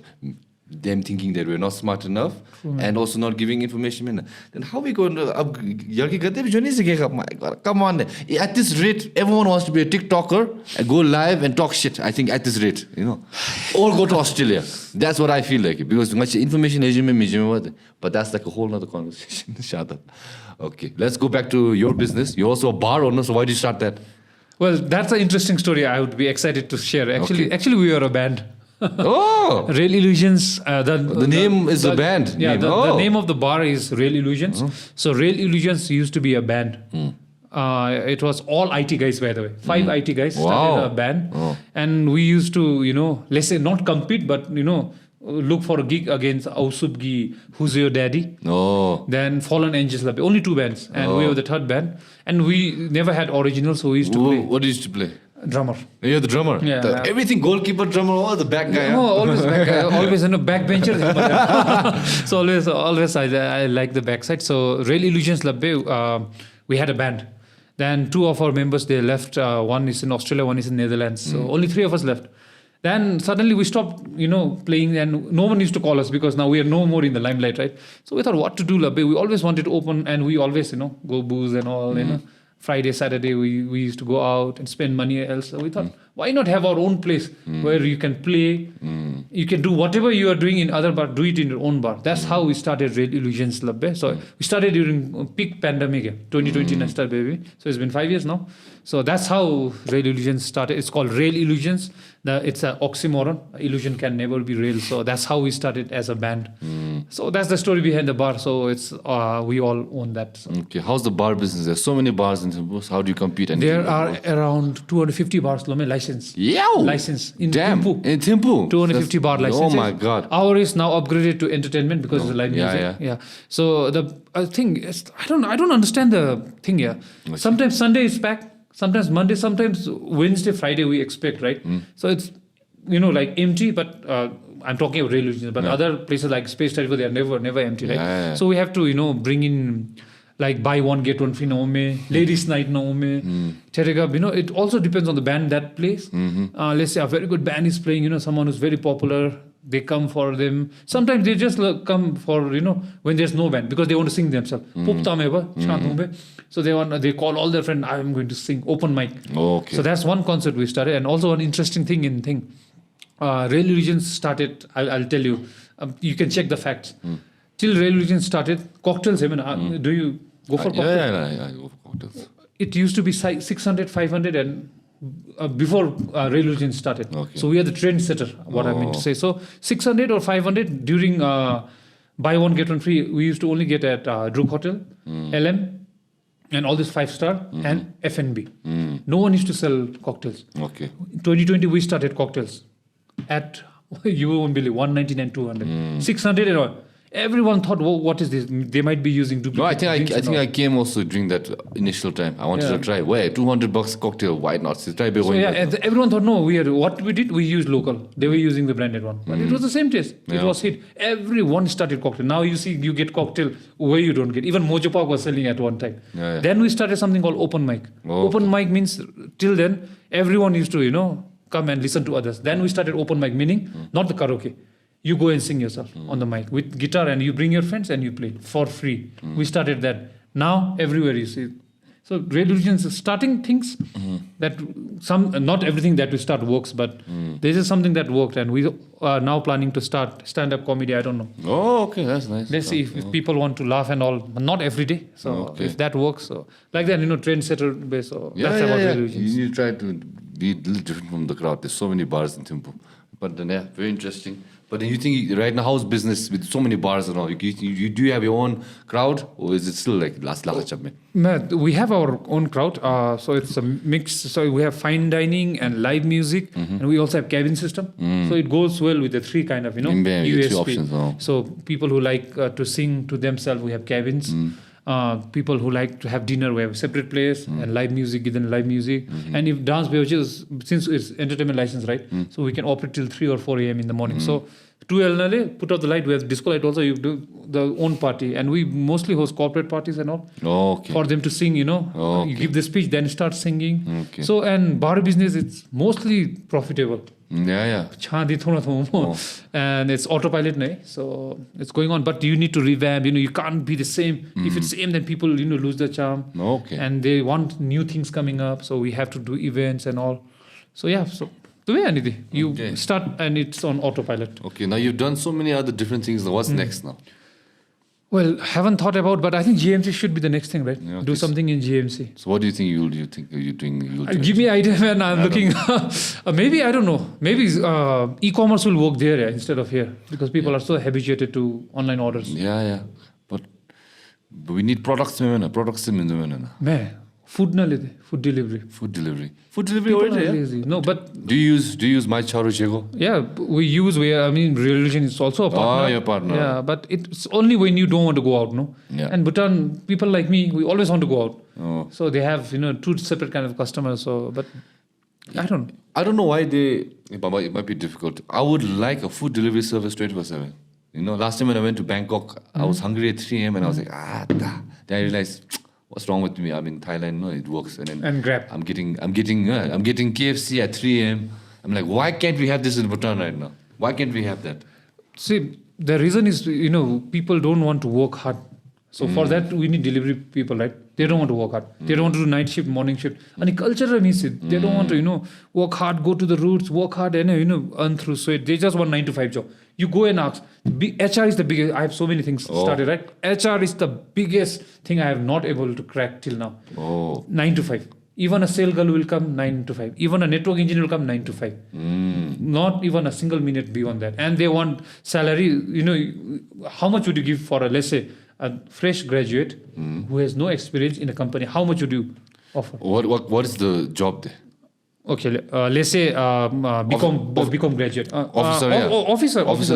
them thinking that we're not smart enough and also not giving information, then how are we going to my God, come on. At this rate, everyone wants to be a TikToker and go live and talk shit. I think at this rate, or go to Australia. That's what I feel like, because much information but that's like a whole other conversation. Shut up. Okay, let's go back to your business. You're also a bar owner, so why did you start that? Well, that's an interesting story. I would be excited to share. Actually, we are a band. Real Illusions. The name is a band. The name of the bar is Real Illusions. So Real Illusions used to be a band. It was all IT guys, by the way. 5 IT guys started a band, and we used to, let's say not compete, but look for a gig against Ausubgi, Who's Your Daddy? Then Fallen Angels. Only 2 bands, and we were the 3rd band. And we never had originals, so we used to play. What did you used to play? Drummer. You're the drummer. Everything goalkeeper, drummer, the back guy. Always back guy. Always backbencher. So always I like the backside. So Real Illusions we had a band. Then 2 of our members, they left. One is in Australia, one is in Netherlands. So only 3 of us left. Then suddenly we stopped, playing, and no one used to call us because now we are no more in the limelight, right? So we thought, what to do, We always wanted to open, and we always, go booze and all, Friday, Saturday, we used to go out and spend money else. So we thought, why not have our own place where you can play, you can do whatever you are doing in other bar, do it in your own bar. That's how we started Real Illusions Labbe. So we started during peak pandemic, 2020 next year, baby. So it's been 5 years now. So that's how Real Illusions started. It's called Real Illusions. It's an oxymoron. Illusion can never be real. So that's how we started as a band. So that's the story behind the bar. So it's we all own that. So. Okay, how's the bar business? There's so many bars in Thimphu. How do you compete? There are around 250 bars license. License in Thimphu. In Thimphu. 250 bar licenses. Oh my God. Our is now upgraded to entertainment because it's live music. So the thing is, I don't understand the thing here. Okay. Sometimes Sunday is packed. Sometimes Monday, sometimes Wednesday, Friday we expect, right? So it's, like empty, but I'm talking about Real Illusions, but other places like Space Terrible, they are never empty, right? So we have to, bring in like buy one, get one free Naome, ladies night Naome, Terega, it also depends on the band that plays. Let's say a very good band is playing, someone who's very popular, they come for them. Sometimes they just come for, when there's no band because they want to sing themselves. So they call all their friends, I'm going to sing, open mic. Okay. So that's one concept we started. And also an interesting thing Real Illusions started, I'll tell you, you can check the facts. Till Real Illusions started, cocktails, do you go for cocktails? Yeah, I go for cocktails. It used to be 600, 500 and before Revolution started. Okay. So we are the trendsetter, what I meant to say. So 600 or 500 during buy one, get one free, we used to only get at Druk Hotel, LM, and all this 5-star, and F&B. No one used to sell cocktails. Okay. 2020, we started cocktails at, you won't believe, 199, 200. 600 and all. Everyone thought, well, what is this? They might be using duplicate. No, I think I came also during that initial time. I wanted to try. Where $200 cocktail? Why not? So try So everyone thought, no, what we did, we used local. They were using the branded one, but it was the same taste. It was hit. Everyone started cocktail. Now you see, you get cocktail where you don't get. Even Mojo Park was selling at one time. Then we started something called open mic. Open mic means till then everyone used to come and listen to others. Then we started open mic, meaning not the karaoke. You go and sing yourself on the mic with guitar, and you bring your friends and you play for free. We started that. Now everywhere you see. So Revolutions is starting things that not everything that we start works, but this is something that worked, and we are now planning to start stand-up comedy. I don't know. Oh, okay, that's nice. Let's see if people want to laugh and all, but not every day. So if that works, so like that, trendsetter base. So that's about Revolutions. You need to try to be a little different from the crowd. There's so many bars in Thimphu. But then, very interesting. But then you think right now, how's business with so many bars and all? You do have your own crowd, or is it still like last chapme? We have our own crowd. So it's a mix. So we have fine dining and live music, and we also have cabin system. So it goes well with the three kind of USP. Three options, So people who like to sing to themselves, we have cabins. People who like to have dinner, we have a separate place, and live music, then live music. And if dance beverages, since it's entertainment license, right? So we can operate till 3 or 4 a.m. in the morning. So 2 LNLA, put out the light, we have disco light also, you do the own party. And we mostly host corporate parties and all. For them to sing, You give the speech, then start singing. So, and bar business, it's mostly profitable. Chandi thona thomo. And it's autopilot, so it's going on. But you need to revamp. You can't be the same. If it's the same, then people lose the charm. And they want new things coming up. So we have to do events and all. So so the way anything you start and it's on autopilot. Okay, now you've done so many other different things. Now what's next now? Well, haven't thought about, but I think GMC should be the next thing, right? Do something in GMC. So what do you think you'll do? Give me idea, man. I'm looking. Maybe, I don't know. Maybe e-commerce will work there instead of here, because people are so habituated to online orders. But we need products. Man, food delivery. Food delivery already, lazy. No, but do you use My Charu Chego? Yeah, we use Religion is also a partner. Your partner. Yeah, but it's only when you don't want to go out, no? Yeah. And Bhutan, people like me, we always want to go out. So they have, two separate kind of customers. So, but I don't know why it might be difficult. I would like a food delivery service 24/7. Last time when I went to Bangkok, I was hungry at 3 a.m. and I was like, Then I realized, what's wrong with me? I'm in Thailand, no, it works. And Grab. I'm getting KFC at 3 a.m. I'm like, why can't we have this in Bhutan right now? Why can't we have that? See, the reason is, people don't want to work hard. So for that, we need delivery people, right? They don't want to work hard. They don't want to do night shift, morning shift. And the culture means it. They don't want to, work hard, go to the roots, work hard, and, earn through sweat. They just want 9 to 5 job. You go and ask. HR is the biggest. I have so many things started, right? HR is the biggest thing I have not able to crack till now. 9 to 5. Even a sale girl will come 9 to 5. Even a network engineer will come 9 to 5. Not even a single minute beyond that. And they want salary. How much would you give for let's say, a fresh graduate who has no experience in a company? How much would you offer? What is the job there? Okay, let's say become graduate. Officer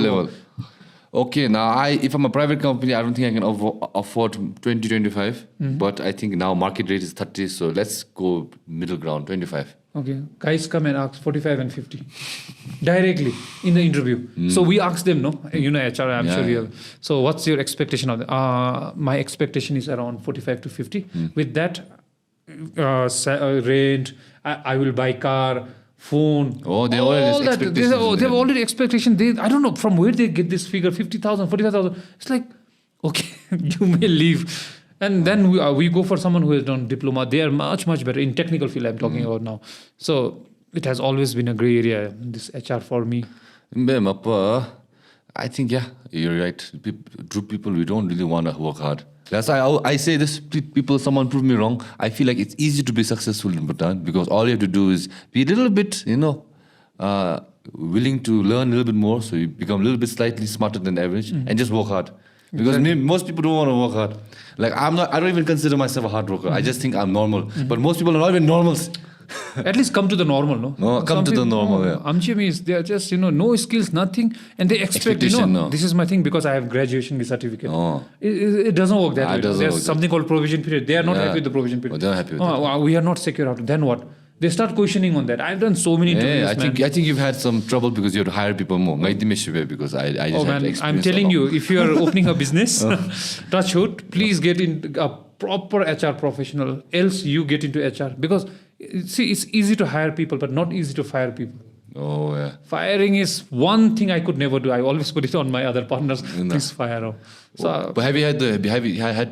level. Okay, now if I'm a private company, I don't think I can afford 20, 25. But I think now market rate is 30, so let's go middle ground, 25. Okay, guys come and ask 45 and 50 directly in the interview. So we ask them, no? HR, I'm sure you have. So what's your expectation of that? My expectation is around 45 to 50. With that, rent, I will buy car, phone. They already expectations. They have already expectation. I don't know from where they get this figure, 50,000, 45,000. It's like, okay, you may leave. And then we go for someone who has done diploma. They are much, much better in technical field I'm talking about now. So it has always been a gray area, this HR for me. I think, you're right. True people, we don't really want to work hard. That's why I say this, people, someone prove me wrong. I feel like it's easy to be successful in Bhutan because all you have to do is be a little bit, willing to learn a little bit more, so you become a little bit slightly smarter than average, and just work hard. Because most people don't want to work hard. Like I don't even consider myself a hard worker. I just think I'm normal. But most people are not even normals. At least come to the normal, no? No, come to the normal, yeah. Amchimis, they are just, no skills, nothing. And they expect, this is my thing because I have graduation certificate. Oh. It doesn't work that way. Doesn't There's work something called provision period. They are not happy with the provision period. Oh, they're not happy with it. We are not secure out. Then what? They start questioning on that. I've done so many interviews, I think you've had some trouble because you have to hire people more. Because I just had experience. I'm telling you, if you are opening a business, touch wood, please get in a proper HR professional. Else you get into HR because see, it's easy to hire people, but not easy to fire people. Oh yeah. Firing is one thing I could never do. I always put it on my other partners. Please fire. So, but have you had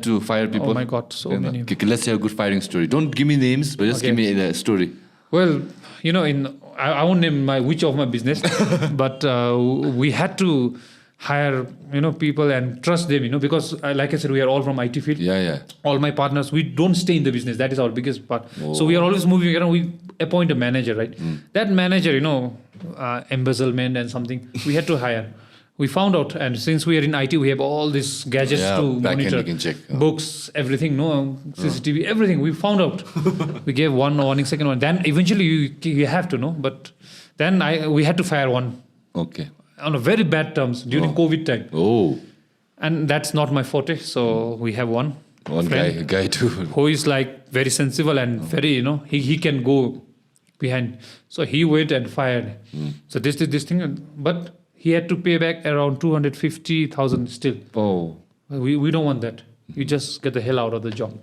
to fire people? Oh my God, so many. Okay, let's hear a good firing story. Don't give me names, but just give me a story. Well, I won't name which of my business, but we had to hire people and trust them, because like I said, we are all from IT field. Yeah. All my partners, we don't stay in the business. That is our biggest part. Oh. So we are always moving around. We appoint a manager, right? That manager, embezzlement and something, we had to hire. We found out, and since we are in IT, we have all these gadgets to monitor, check. books, everything, CCTV, everything. We found out. We gave one warning, second one. Then eventually you have to know, but then we had to fire one. Okay. On a very bad terms during COVID time. Oh. And that's not my forte, so we have one guy too. who is like very sensible and very, he can go behind. So he went and fired. So this thing, but he had to pay back around 250,000 still. Oh. We don't want that. You just get the hell out of the job.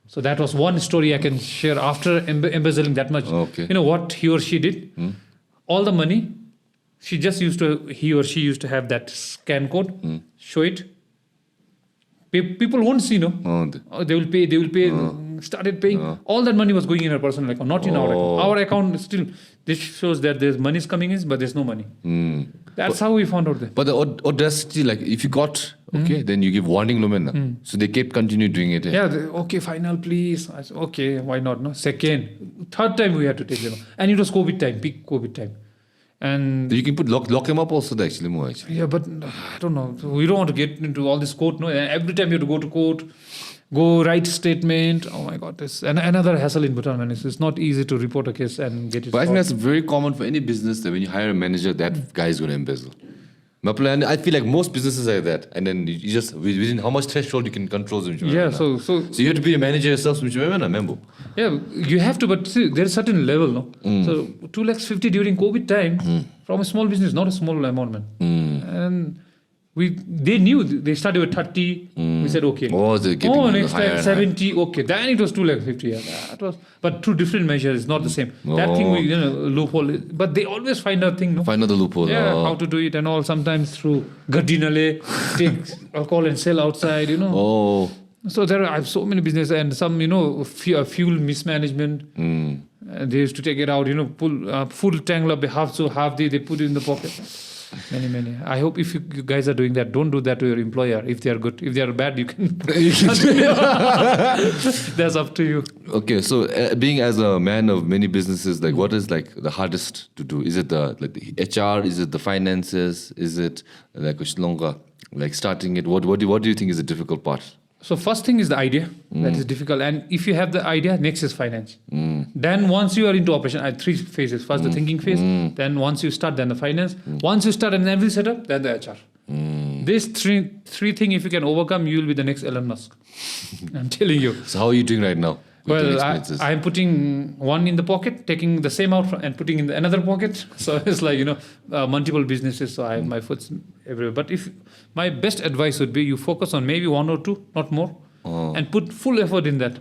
So that was one story I can share after embezzling that much. Okay. You know what he or she did? All the money, he or she used to have that scan code, show it. People won't see, no? They will pay. Started paying. All that money was going in her personal account, not in our account. Our account still, this shows that there's money is coming in, but there's no money. That's how we found out that. But the audacity, like if you got, then you give warning, so they kept continue doing it. Yeah, okay, final, please. I said, okay, why not? No, second, third time we had to take them, and it was COVID time, peak COVID time. And you can lock him up also actually more. Yeah, but I don't know. We don't want to get into all this court. No, every time you have to go to court, go write statement. Oh my God, this and another hassle in Bhutan, man. It's not easy to report a case and get it. But I think that's very common for any business that when you hire a manager, that guy is going to embezzle. And I feel like most businesses are that, and then you just within how much threshold you can control them. Yeah, so you have to be a manager yourself. Yeah, you have to, but see, there's a certain level, no. So 250,000 during COVID time from a small business, not a small amount, man. And they knew they started with 30. We said okay. Next time 70. Okay, then it was 250,000. Yeah, that was, but through different measures, it's not the same. That thing we loophole, but they always find a thing. No? Find out the loophole. Yeah, how to do it and all. Sometimes through Gardinale, take alcohol and sell outside. So I have so many businesses and some fuel mismanagement. They used to take it out. Pull full tank half they put it in the pocket. Many. I hope if you guys are doing that, don't do that to your employer. If they are good, if they are bad, you can. That's up to you. Okay, so being as a man of many businesses, like what is like the hardest to do? Is it the HR? Is it the finances? Is it like like starting it? What do you think is the difficult part? So first thing is the idea. That is difficult. And if you have the idea, next is finance. Then once you are into operation, I have 3 phases. First the thinking phase. Then once you start, then the finance. Once you start and every setup, then the HR. These three things, if you can overcome, you will be the next Elon Musk. I'm telling you. So how are you doing right now? Well, I'm putting one in the pocket, taking the same out and putting in another pocket. So it's like, multiple businesses. So I have my foot everywhere. But if my best advice would be you focus on maybe 1 or 2, not more, and put full effort in that.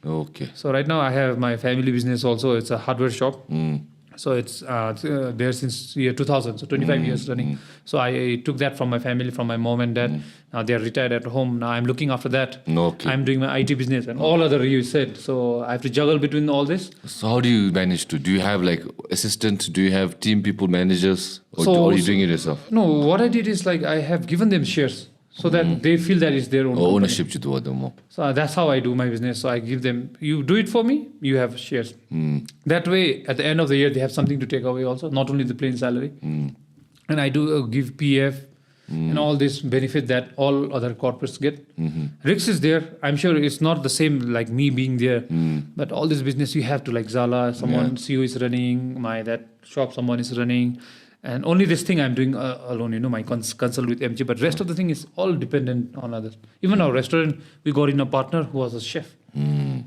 Okay. So right now I have my family business also. It's a hardware shop. So it's there since year 2000, so 25 years running. So I took that from my family, from my mom and dad. Now they are retired at home. Now I'm looking after that. Okay. I'm doing my IT business and all other you said. So I have to juggle between all this. So how do you manage to? Do you have like assistants? Do you have team people, managers? Or are you doing it yourself? No, what I did is like I have given them shares. so that they feel that it's their own company. Ownership to do them. So that's how I do my business. So I give them, you do it for me, you have shares. That way, at the end of the year, they have something to take away also, not only the plain salary. And I do give PF and all this benefit that all other corporates get. Risk is there. I'm sure it's not the same like me being there, but all this business you have to, like Zala, someone CEO is running, that shop someone is running. And only this thing I'm doing alone, my consult with MG. But rest of the thing is all dependent on others. Even our restaurant, we got in a partner who was a chef.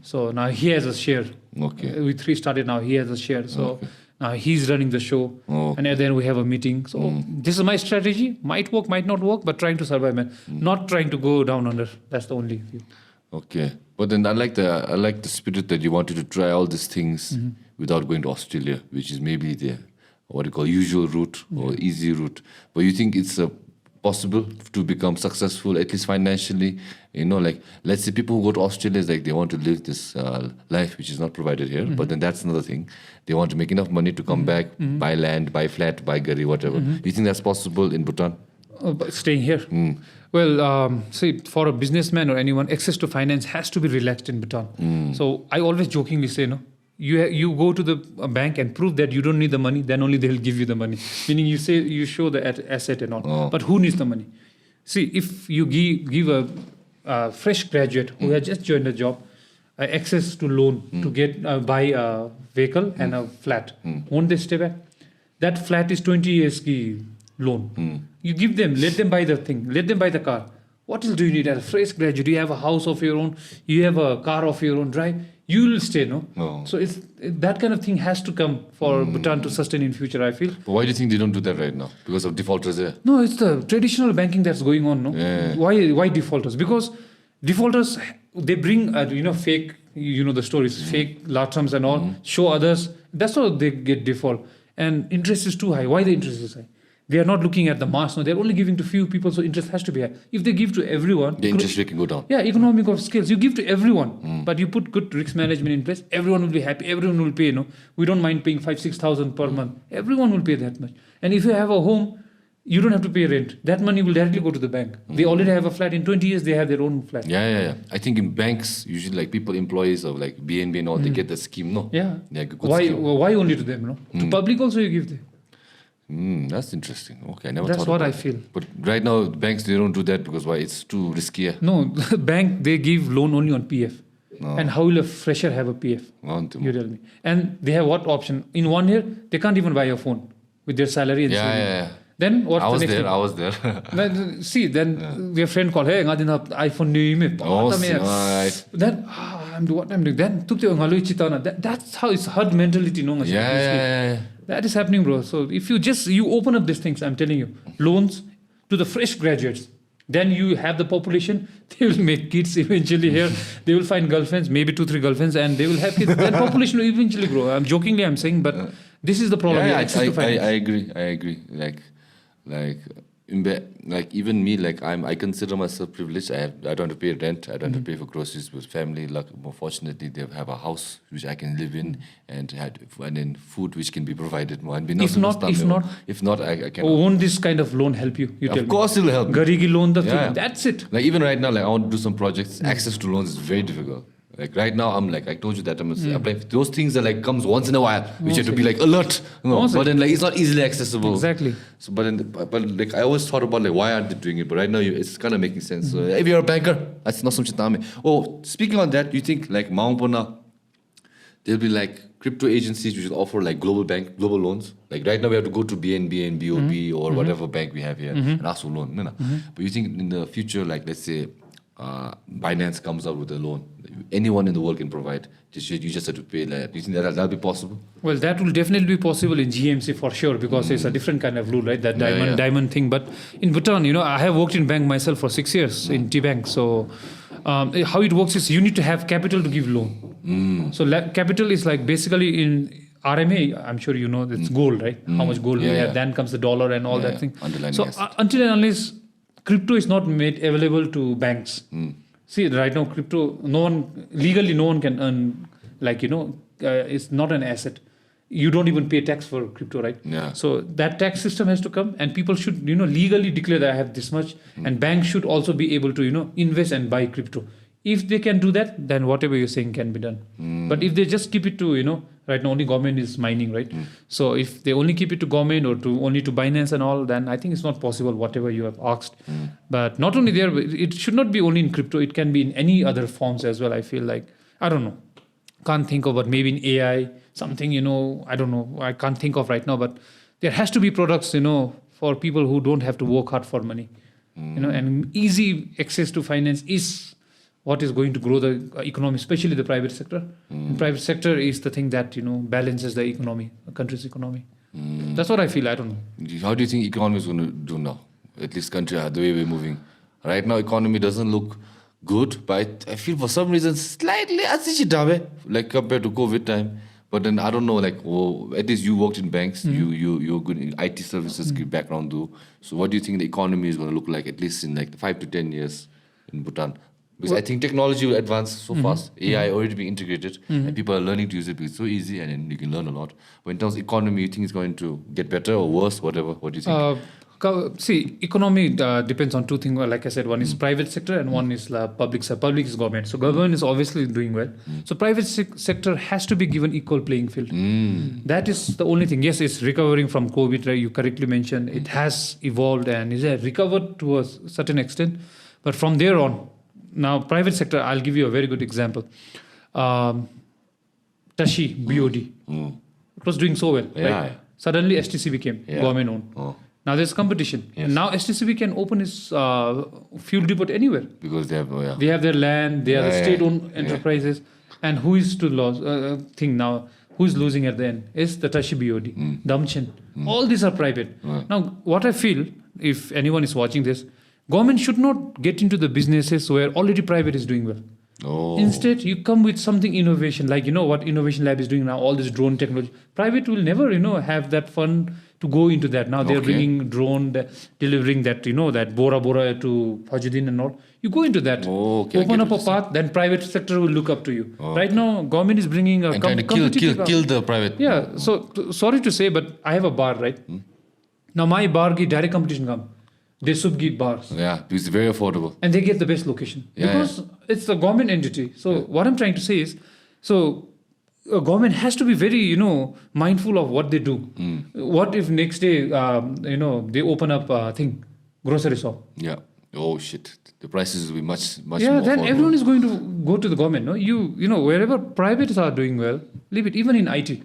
So now he has a share. Okay. We 3 started now, he has a share. So now he's running the show. And then we have a meeting. So this is my strategy. Might work, might not work, but trying to survive, man. Not trying to go down under. That's the only view. Okay. But then I like the spirit that you wanted to try all these things without going to Australia, which is maybe the what you call usual route or easy route. But you think it's possible to become successful, at least financially? Like let's say people who go to Australia is like they want to live this life which is not provided here. But then that's another thing. They want to make enough money to come back, buy land, buy flat, buy gari, whatever. Do you think that's possible in Bhutan? Staying here? Well, see, for a businessman or anyone, access to finance has to be relaxed in Bhutan. So I always jokingly say, you go to the bank and prove that you don't need the money, then only they'll give you the money. Meaning you show the asset and all. But who needs the money? See, if you give a fresh graduate who has just joined a job access to loan to get buy a vehicle and a flat, won't they stay back? That flat is 20 years ki loan. You give them, let them buy the thing, let them buy the car. What else do you need as a fresh graduate? You have a house of your own, you have a car of your own, drive. You will stay, So that kind of thing has to come for Bhutan to sustain in future, I feel. But why do you think they don't do that right now? Because of defaulters there? No, it's the traditional banking that's going on, Yeah. Why defaulters? Because defaulters, they bring, fake, the stories, fake large sums and all, show others. That's how they get default. And interest is too high. Why the interest is high? They are not looking at the mass. No, they're only giving to few people, so interest has to be high. If they give to everyone, the interest rate can go down. Yeah, economic of scales. You give to everyone, but you put good risk management in place. Everyone will be happy. Everyone will pay. We don't mind paying 5,000-6,000 per month. Everyone will pay that much. And if you have a home, you don't have to pay rent. That money will directly go to the bank. They already have a flat. In 20 years, they have their own flat. Yeah. I think in banks, usually like people, employees of like BNB and all, they get the scheme, no? Yeah. Good Why? scheme. Why only to them? To public also you give them. That's interesting. Okay, I never That's thought what about I it. feel. But right now, banks, they don't do that because why? It's too risky. No, the bank, they give loan only on PF. And how will a fresher have a PF? You tell me. And they have what option? In 1 year, they can't even buy a phone with their salary and saving. Yeah. Then what's the next thing? I was there. Then, see, your friend called, hey, I didn't have iPhone new. Then, I'm doing what I'm doing. Then, that's how it's hard mentality. Yeah. That is happening, bro. So if you open up these things, I'm telling you, loans to the fresh graduates, then you have the population, they will make kids eventually here. They will find girlfriends, maybe 2-3 girlfriends, and they will have kids. That population will eventually grow. I'm saying, but this is the problem. I agree. Like even me, like I consider myself privileged. I don't have to pay rent. I don't have to pay for groceries with family. Like more fortunately, they have a house which I can live in and then food which can be provided. If not, I can. Won't this kind of loan help you? Of course, it will help. Garigi loan, that's it. Like even right now, like I want to do some projects. Access to loans is very difficult. Like right now, I'm like I told you that I'm applying. Those things that like comes once in a while, which have to be like alert. But then like it's not easily accessible. Exactly. So but like I always thought about like why aren't they doing it? But right now it's kind of making sense. So if you're a banker, that's not something to me. Oh, speaking on that, you think like Maungpona, there'll be like crypto agencies which will offer like global loans. Like right now we have to go to BNB and BOB or whatever bank we have here and ask for loan. But you think in the future, like let's say Binance comes out with a loan, anyone in the world can provide. You just have to pay that. Do you think that'll be possible? Well, that will definitely be possible in GMC for sure because it's a different kind of rule, right? That diamond thing. But in Bhutan, I have worked in bank myself for 6 years in T-Bank. So how it works is you need to have capital to give loan. So capital is like basically in RMA, I'm sure you know, it's gold, right? How much gold we have. Then comes the dollar and all that thing. So until and unless crypto is not made available to banks. See, right now, crypto, legally no one can earn, it's not an asset. you don't even pay tax for crypto, right? Yeah. So that tax system has to come, and people should, legally declare that I have this much, and banks should also be able to, invest and buy crypto. If they can do that, then whatever you're saying can be done. But if they just keep it to, right now only government is mining, right? So if they only keep it to government or only to Binance and all, then I think it's not possible, whatever you have asked. But not only there, it should not be only in crypto. It can be in any other forms as well, I feel like. I don't know. Can't think of, but maybe in AI, something, I don't know. I can't think of right now, but there has to be products, for people who don't have to work hard for money. And easy access to finance is what is going to grow the economy, especially the private sector. And private sector is the thing that, balances the economy, the country's economy. That's what I feel. I don't know. How do you think economy is going to do now? At least country, the way we're moving. Right now, economy doesn't look good, but I feel for some reason slightly like compared to COVID time. But then I don't know, like, at least you worked in banks, you're good in IT services background too. So what do you think the economy is going to look like, at least in like 5 to 10 years in Bhutan? Because I think technology will advance so fast. AI already being integrated, and people are learning to use it because it's so easy, and then you can learn a lot. But in terms of economy, you think it's going to get better or worse, whatever? What do you think? See, economy depends on two things. Well, like I said, one is private sector and one is public sector. Public is government. So government is obviously doing well. So private sector has to be given equal playing field. That is the only thing. Yes, it's recovering from COVID, right? You correctly mentioned. It has evolved and is recovered to a certain extent. But from there on, now private sector, I'll give you a very good example. Tashi, BOD. It was doing so well. Right? Suddenly STCB came, government owned. Now there's competition. Yes. And now STCB can open its fuel depot anywhere. Because they have, They have their land, they are the state-owned enterprises. And who is to lose? Now, who is losing at the end? Is the Tashi BOD, Dechen. All these are private. Now, what I feel, if anyone is watching this, government should not get into the businesses where already private is doing well. Instead, you come with something innovation, like what Innovation Lab is doing now, all this drone technology. Private will never, have that fund to go into that. Now they're bringing drone, delivering that, that Bora Bora to Fajudin and all. You go into that, open up a path, then private sector will look up to you. Right now, government is bringing a trying to kill the private. Yeah, so sorry to say, but I have a bar, right? Now my bar ki direct competition come. They should give bars. Yeah, it's very affordable. And they get the best location. Because it's a government entity. So what I'm trying to say is, a government has to be very, mindful of what they do. What if next day, they open up grocery shop? Yeah. Oh, shit. The prices will be much more then affordable. everyone is going to go to the government. No? Wherever privates are doing well, leave it. Even in IT.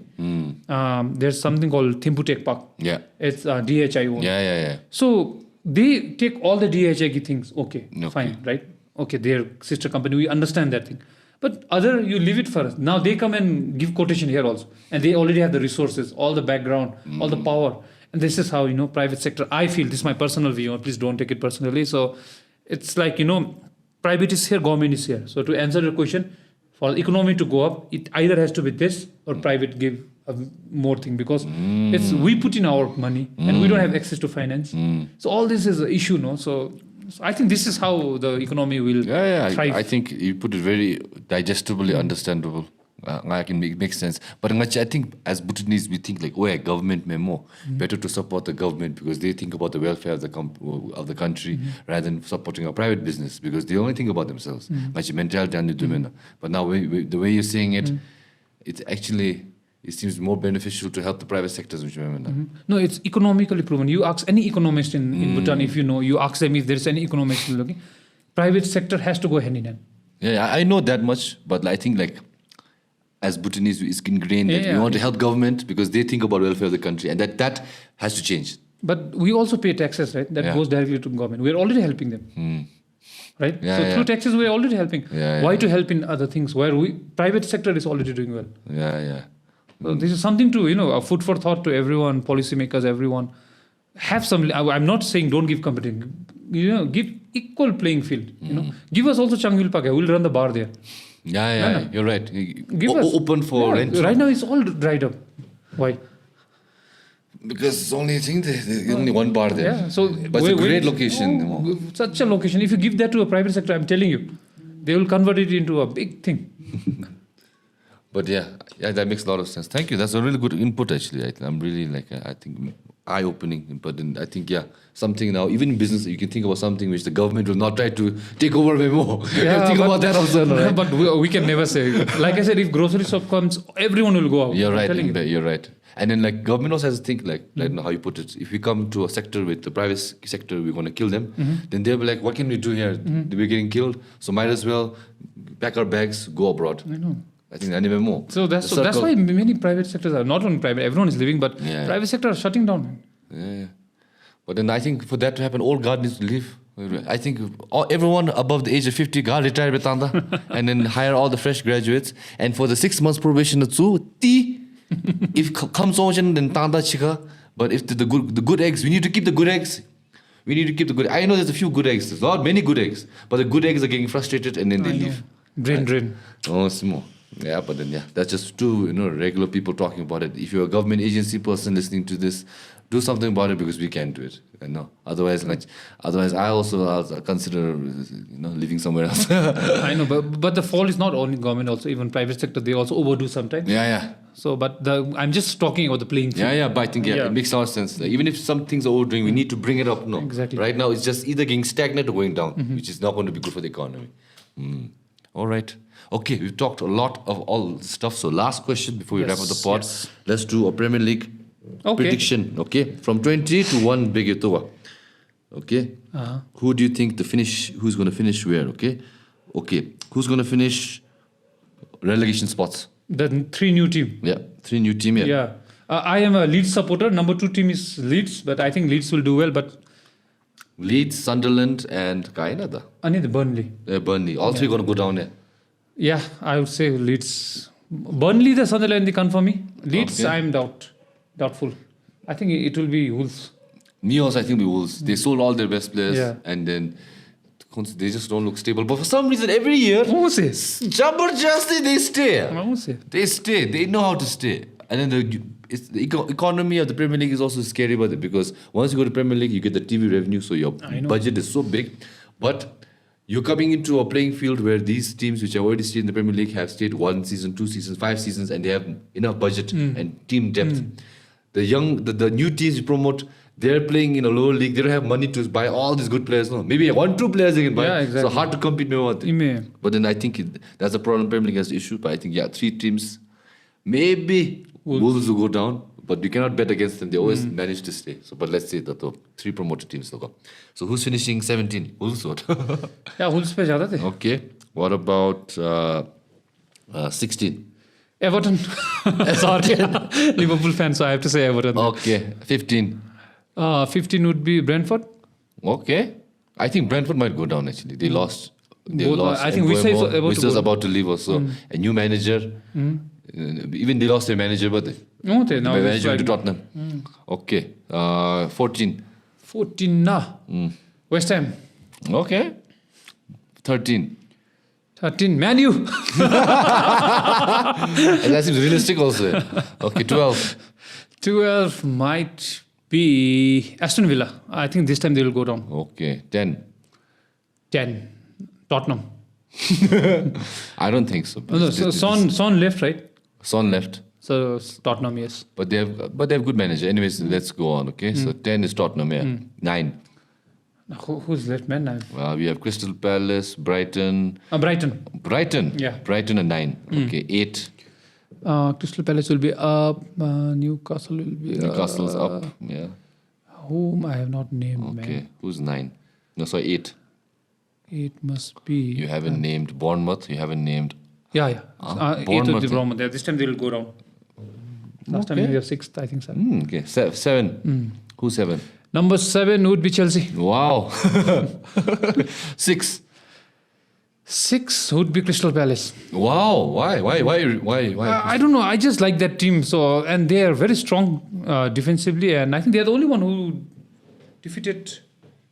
There's something called Thimphu Tech Park. Yeah. It's DHI owned. Yeah. So they take all the DHI things. Okay, fine, right? Okay, their sister company, we understand that thing. But you leave it for us. Now they come and give quotation here also. And they already have the resources, all the background, all the power. And this is how, private sector, I feel, this is my personal view. Please don't take it personally. So it's like, private is here, government is here. So to answer your question, for the economy to go up, it either has to be this or private give more thing, because we put in our money and we don't have access to finance. So all this is an issue, no? So I think this is how the economy will thrive. I think you put it very digestibly understandable. I can make sense. But I think as Bhutanese, we think like, government memo. Better to support the government because they think about the welfare of the country rather than supporting a private business because they only think about themselves. But now the way you're saying it, it's actually... It seems more beneficial to help the private sectors. No, it's economically proven. You ask any economist in Bhutan, if you ask them if there's any economist looking, private sector has to go hand in hand. Yeah, I know that much, but I think as Bhutanese, it's ingrained that we want to help government because they think about welfare of the country, and that has to change. But we also pay taxes, right? That goes directly to government. We're already helping them. Right? Through taxes, we're already helping. Why to help in other things where private sector is already doing well? Yeah. So this is something to, a food for thought to everyone, policymakers, everyone. Have some, I'm not saying don't give competition. Give equal playing field. Give us also Changhil Paka. We'll run the bar there. Yeah, you're right. Give us. Open for rent. Right now it's all dried up. Why? Because it's only there's only one bar there. Yeah, so but it's a great location. Such a location. If you give that to a private sector, I'm telling you, they will convert it into a big thing. But yeah, that makes a lot of sense. Thank you. That's a really good input, actually. I'm really I think eye-opening. But then I think, something now, even in business, you can think about something which the government will not try to take over way more. Yeah, think about that also, right? But we can never say. Like I said, if grocery shop comes, everyone will go out. You're right. You're right. And then government also has to think like how you put it. If we come to a sector with the private sector, we're going to kill them. Then they'll be like, what can we do here? We're getting killed, so might as well pack our bags, go abroad. I know. I think anywhere more. So that's why many private sectors are not only private. Everyone is leaving, but private sector are shutting down. Yeah. But then I think for that to happen, all guard needs to leave. I think everyone above the age of 50 got retired with Tanda and then hire all the fresh graduates. And for the 6 months probation, if comes on then Tanda chika. But if the good eggs, we need to keep the good eggs. I know there's a few good eggs. There's not many good eggs, but the good eggs are getting frustrated and then they leave. Drain. Oh, it's more. Yeah, but then that's just two regular people talking about it. If you're a government agency person listening to this, do something about it because we can't do it. Otherwise, I'll consider living somewhere else. I know, but the fault is not only government. Also, even private sector, they also overdo sometimes. Yeah. So, but I'm just talking about the playing field. Yeah. But I think it makes a lot of sense. Even if some things are overdoing, we need to bring it up. No, exactly. Right now, it's just either getting stagnant or going down, which is not going to be good for the economy. All right. Okay, we've talked a lot of all stuff. So last question before we wrap up the pod. Yes. Let's do a Premier League prediction. Okay, from 20 to 1 big Etowa. Okay. Who do you think who's going to finish where? Okay. Who's going to finish relegation spots? The 3 new team. Yeah, 3 new team. Yeah. I am a Leeds supporter. Number 2 team is Leeds, but I think Leeds will do well. But Leeds, Sunderland, and Kainada. The Burnley. Burnley. All 3 going to go down there. Yeah, I would say Leeds. Burnley, the Sunderland, they confirm me. Leeds, I'm doubtful. I think it will be Wolves. Me also, I think it'll be Wolves. They sold all their best players, and then they just don't look stable. But for some reason, every year, Jabardasti, they stay. They stay. They know how to stay. And then the economy of the Premier League is also scary about it because once you go to Premier League, you get the TV revenue, so your budget is so big. But you're coming into a playing field where these teams, which have already stayed in the Premier League, have stayed 1 season, 2 seasons, 5 seasons, and they have enough budget and team depth. The new teams you promote, they're playing in a lower league. They don't have money to buy all these good players. No, maybe 1-2 players they can buy. Yeah, exactly. So hard to compete with them. But then I think that's a problem Premier League has to issue. But I think 3 teams, maybe Wolves will go down. But you cannot bet against them. They always manage to stay. So, but let's say that the 3 promoted teams will go. So who's finishing 17? Wolves what? Wolves pe zyada the. Okay. What about 16? Everton. Sorry, Liverpool fan, so I have to say Everton. Okay. 15. 15 would be Brentford. Okay. I think Brentford might go down actually. They lost. I think Wysa's about to leave also. A new manager. Even they lost their manager, but now manager to Tottenham. Okay. 14. 14 West Ham. Okay. 13. 13 Man U. And that seems realistic also. Okay, 12. 12 might be Aston Villa. I think this time they will go down. Okay, 10. 10 Tottenham. I don't think so. So Son left, right? Son left. So Tottenham, yes. But they have good manager. Anyways, let's go on. Okay, so 10 is Tottenham. 9. Who's left, man? We have Crystal Palace, Brighton. Brighton. Yeah. Brighton and 9. Okay, 8. Crystal Palace will be up. Newcastle will be Newcastle's up. Yeah. Whom I have not named. Okay, man. Who's 9? No, sorry, 8. 8 must be. You haven't named Bournemouth. You haven't named. Yeah. 8 will be Bournemouth. This time they will go down. Last time they were 6th, I think 7. Okay, 7. Who's 7? Number 7 would be Chelsea. Wow. 6. 6 would be Crystal Palace. Wow. Why? I don't know. I just like that team. So, and they are very strong defensively. And I think they are the only one who defeated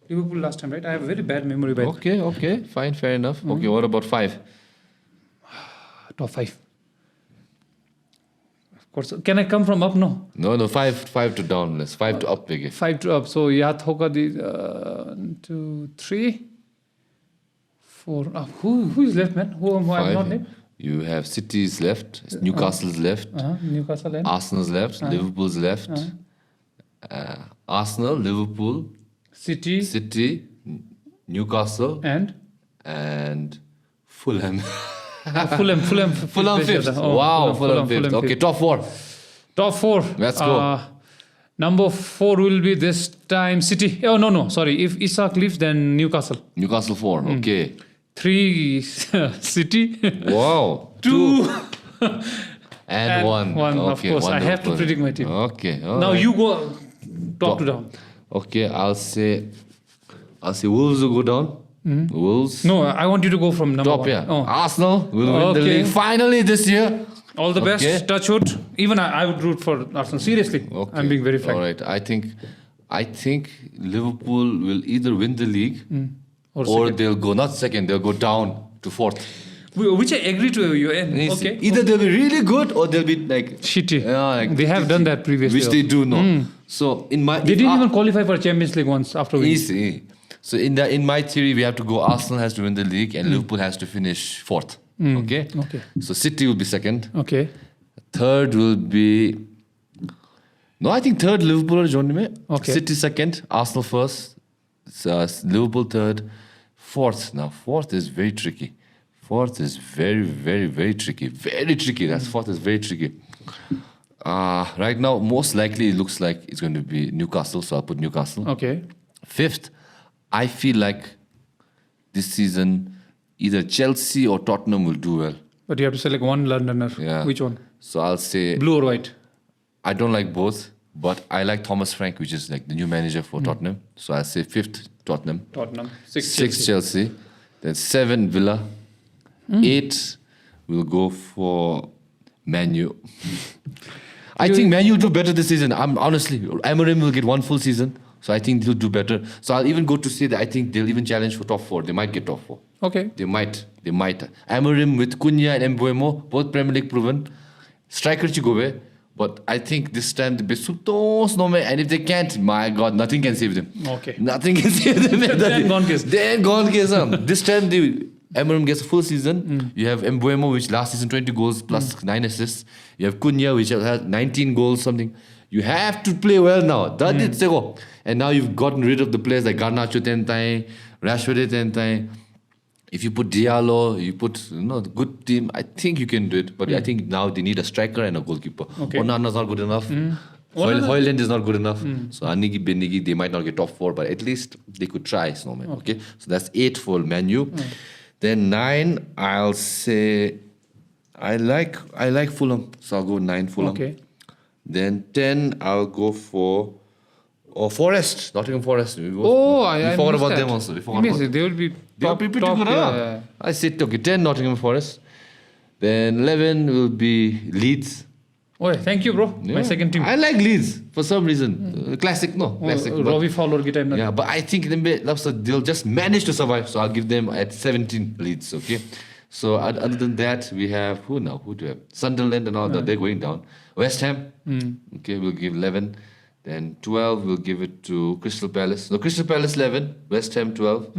Liverpool last time, right? I have a very bad memory by Okay. Fine, fair enough. Okay, what about 5? Top 5. Of course. Can I come from up? No. No. 5 to down. Let's 5 to up. 5 to up. So Thoka the 2, 3, 4. Who is left, man? Who I have not named? You have City's left, Newcastle's left, Newcastle and Arsenal's left, Liverpool's left. Arsenal, Liverpool, City, Newcastle, and Fulham. Fulham fifth. Wow, Fulham fifth. Okay, top four. Let's go. Number 4 will be this time City. Oh, no. Sorry. If Isak leaves, then Newcastle. Newcastle 4. Okay. 3 City. Wow. 2 and 1. One, okay, of course. I have to predict my team. Okay. Now you go top to down. Okay, I'll say Wolves will go down. Wolves. No, I want you to go from number top. 1. Yeah. Oh. Arsenal will win the league finally this year. All the best. Touch wood. Even I would root for Arsenal. Seriously. Okay. I'm being very frank. All right. I think Liverpool will either win the league or they'll go not second. They'll go down to 4th. Which I agree to you. Okay. Either they'll be really good or they'll be like shitty. Like they have done that previously. Which they do know. So they didn't even qualify for Champions League once after winning. Easy. So in my theory, we have to go. Arsenal has to win the league and Liverpool has to finish 4th. Okay. So City will be second. Okay. Third will be. No, I think third Liverpool or John May. Okay. City second, Arsenal first, Liverpool third, 4th. Now 4th is very tricky. 4th is very, very, very tricky. Very tricky. That's 4th is very tricky. Right now, most likely it looks like it's going to be Newcastle, so I'll put Newcastle. Okay. 5th, I feel like this season either Chelsea or Tottenham will do well. But you have to select one Londoner. Yeah. Which one? So I'll say blue or white. I don't like both, but I like Thomas Frank, which is like the new manager for Tottenham. So I'll say 5th Tottenham. 6th Chelsea. Then 7 Villa. 8 will go for Man U. I think Man U will do better this season. Honestly, Amorim will get one full season, so I think he'll do better. So I'll even go to say that I think they'll even challenge for top 4. They might get top 4. Okay. They might. Amorim with Cunha and Mbeumo, both Premier League proven. Striker Chigobe. But I think this time the Besutos no, and if they can't, my God, nothing can save them. Okay. Nothing can save them. Then gone case. This time Amorim gets a full season. You have Mbeumo, which last season 20 goals plus 9 assists. You have Cunha, which has 19 goals, something. You have to play well now. And now you've gotten rid of the players like Garnacho Tentai, Rashford Tentai. If you put Diallo, you put the good team, I think you can do it. But I think now they need a striker and a goalkeeper. Okay. Onana's not good enough. Hoyland is not good enough. So Anigi, Benigi, they might not get top 4, but at least they could try. Snowman. Okay. So that's 8 for Man U. Then 9, I'll say I like Fulham, so I'll go 9 Fulham. Okay. Then 10, I'll go for Forest, Nottingham Forest. I forgot about that. them also. They will be top, pretty top, good. yeah. I said 10 Nottingham Forest. Then 11 will be Leeds. Oh, thank you, bro. Yeah. My second team. I like Leeds for some reason. Classic. Robbie Fowler guitar. Yeah, but I think they'll just manage to survive. So I'll give them at 17 Leeds. Okay. So other than that, we have who now? Who do we have? Sunderland and all that. They're going down. West Ham. Okay, we'll give 11. Then 12, we'll give it to Crystal Palace. No, Crystal Palace 11, West Ham 12.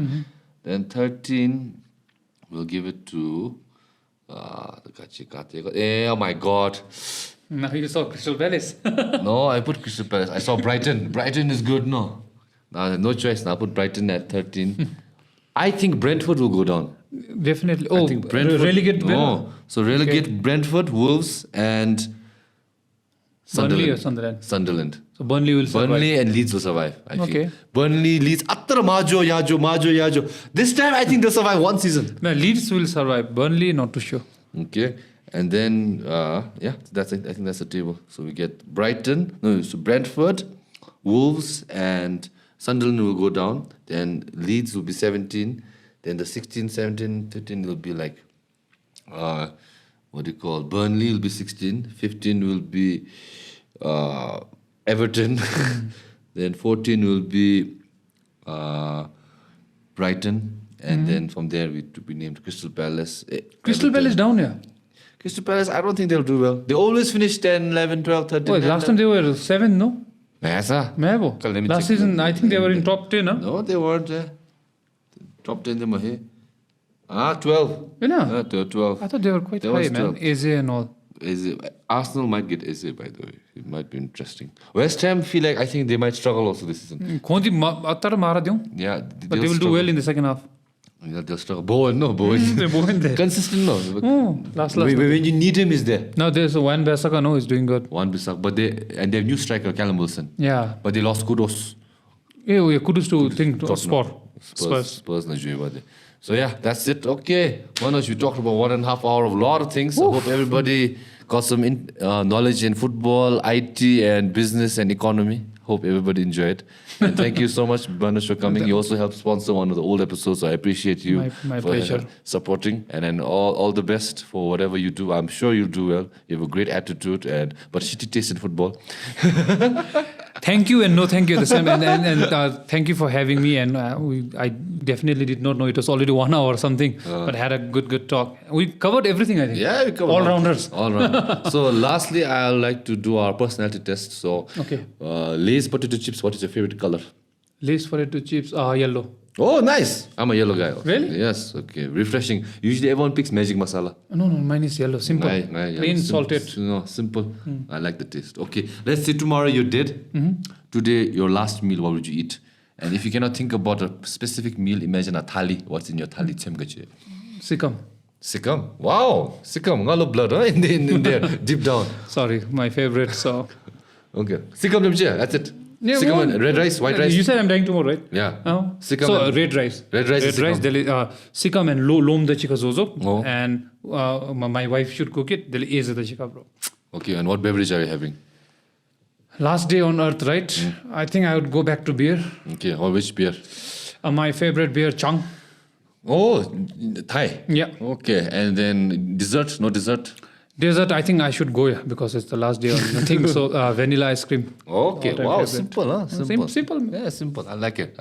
Then 13, we'll give it to oh my God. Now you saw Crystal Palace. No, I put Crystal Palace. I saw Brighton. Brighton is good, no? No choice. Now I put Brighton at 13. I think Brentford will go down. Definitely. I think Brentford, relegate. No. So relegate Brentford, Wolves, and Burnley or Sunderland. So Burnley will survive. Burnley and Leeds will survive, I think. Burnley, Leeds, Majo. This time, I think they'll survive one season. No, Leeds will survive. Burnley, not too sure. Okay. And then, that's it. I think that's the table. So we get Brentford, Wolves, and Sunderland will go down. Then Leeds will be 17. Then the 16, 17, 13 will be like, Burnley will be 16. 15 will be Everton. Then 14 will be Brighton. And then from there we named Crystal Palace. Crystal Palace down here. Crystal Palace, I don't think they'll do well. They always finish 10, 11, 12, 13. Oh, last time they were 7, no? Last season, I think they were in top 10, huh? No, they weren't. Top 10 they were here. 12. Yeah. 12. I thought they were quite There high, was man. 12. AZ and all. Arsenal might get SA, by the way. It might be interesting. West Ham feel like I think they might struggle also this season. Khonji atara mara diyo. Yeah, But they will do well in the second half. Yeah, they'll struggle. Bowen, no, Bowen. They're Bowen there. Consistent, no. Oh, last. When you need him, he's there. Now there's Wan Bissaka, no, he's doing good. One Bisak, but they have new striker Callum Wilson. Yeah. But they lost Kudos. Yeah, kudos to think Spurs. Spurs na joy bade. So yeah, that's it. Okay, Manoj, we talked about 1.5 hours of a lot of things. Oof. I hope everybody got some knowledge in football, IT, and business and economy. Hope everybody enjoyed. And thank you so much, Manoj, for coming. You also helped sponsor one of the old episodes, so I appreciate you My for pleasure. supporting. And then all the best for whatever you do. I'm sure you'll do well. You have a great attitude, but shitty taste in football. Thank you and no thank you at the same and thank you for having me and I definitely did not know it was already 1 hour or something but had a good talk. We covered everything, I think. Yeah, we covered all-rounders. All-round. So lastly, I'd like to do our personality test. So Okay. Lay's potato chips, what is your favorite color? Lace potato chips, yellow. Oh, nice. I'm a yellow guy. Really? Yes. Okay. Refreshing. Usually everyone picks magic masala. No, mine is yellow. Simple. Plain salted. No, simple. I like the taste. Okay. Let's say tomorrow you did. Today, your last meal, what would you eat? And if you cannot think about a specific meal, imagine a thali. What's in your thali? Sikkim. Sikkim. Wow. Sikkim. Ngalo blood, huh? In there, deep down. Sorry, my favorite. So. Okay. Sikkim, that's it. Yeah, Sikkim well, and red rice, white rice. You said I'm dying tomorrow, right? Yeah. Oh. Sikkim So and- red rice. Red rice is Sikkim. Sikkim and lom the chika zozo. Oh. And my wife should cook it. They'll ease the chika, bro. Okay, and what beverage are you having? Last day on earth, right? I think I would go back to beer. Okay, or which beer? My favorite beer, Chang. Oh, Thai. Yeah. Okay, and then dessert? No dessert? Dessert, I think I should go because it's the last day of nothing. So vanilla ice cream. Okay, All-time wow, favorite. simple, huh? Simple. Simple. Yeah, simple. I like it.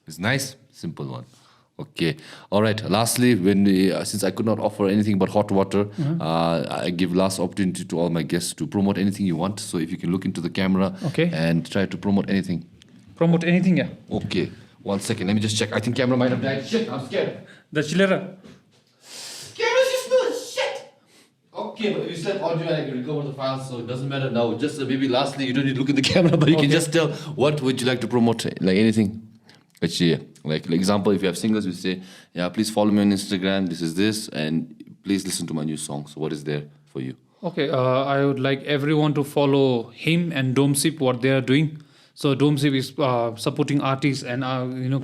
It's nice, simple one. Okay. All right. Lastly, since I could not offer anything but hot water, I give last opportunity to all my guests to promote anything you want. So if you can look into the camera and try to promote anything. Promote anything, yeah. Okay. 1 second. Let me just check. I think camera might have died. Shit, I'm scared. The chillera. Camera's just no shit. Okay, but you said audio and I can recover the files, so it doesn't matter now. Just maybe lastly, you don't need to look at the camera, but you can just tell what would you like to promote, like anything. Actually, like example, if you have singers, we say, yeah, please follow me on Instagram. This is this, and please listen to my new song. So what is there for you? Okay, I would like everyone to follow him and DOMCIIP, what they are doing. So DOMCIIP is supporting artists and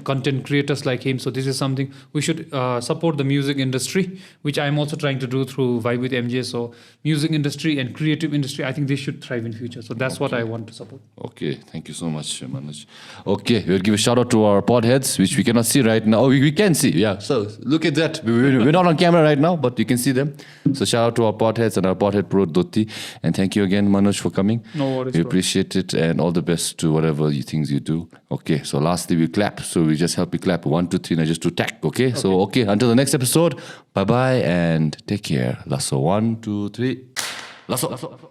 content creators like him. So this is something we should support the music industry, which I'm also trying to do through Vibe with MJ. So music industry and creative industry, I think they should thrive in future. So that's what I want to support. Okay, thank you so much, Manoj. Okay, we'll give a shout out to our podheads, which we cannot see right now. Oh, we can see, yeah. So look at that. We're not on camera right now, but you can see them. So shout out to our podheads and our podhead pro Doti. And thank you again, Manoj, for coming. No worries, We bro. appreciate it, and all the best to whatever things you do. Okay, so lastly we clap. So we just help you clap 1, 2, 3, and I just do tag. Okay, so okay, until the next episode, bye bye and take care. Lasso 1, 2, 3. Lasso.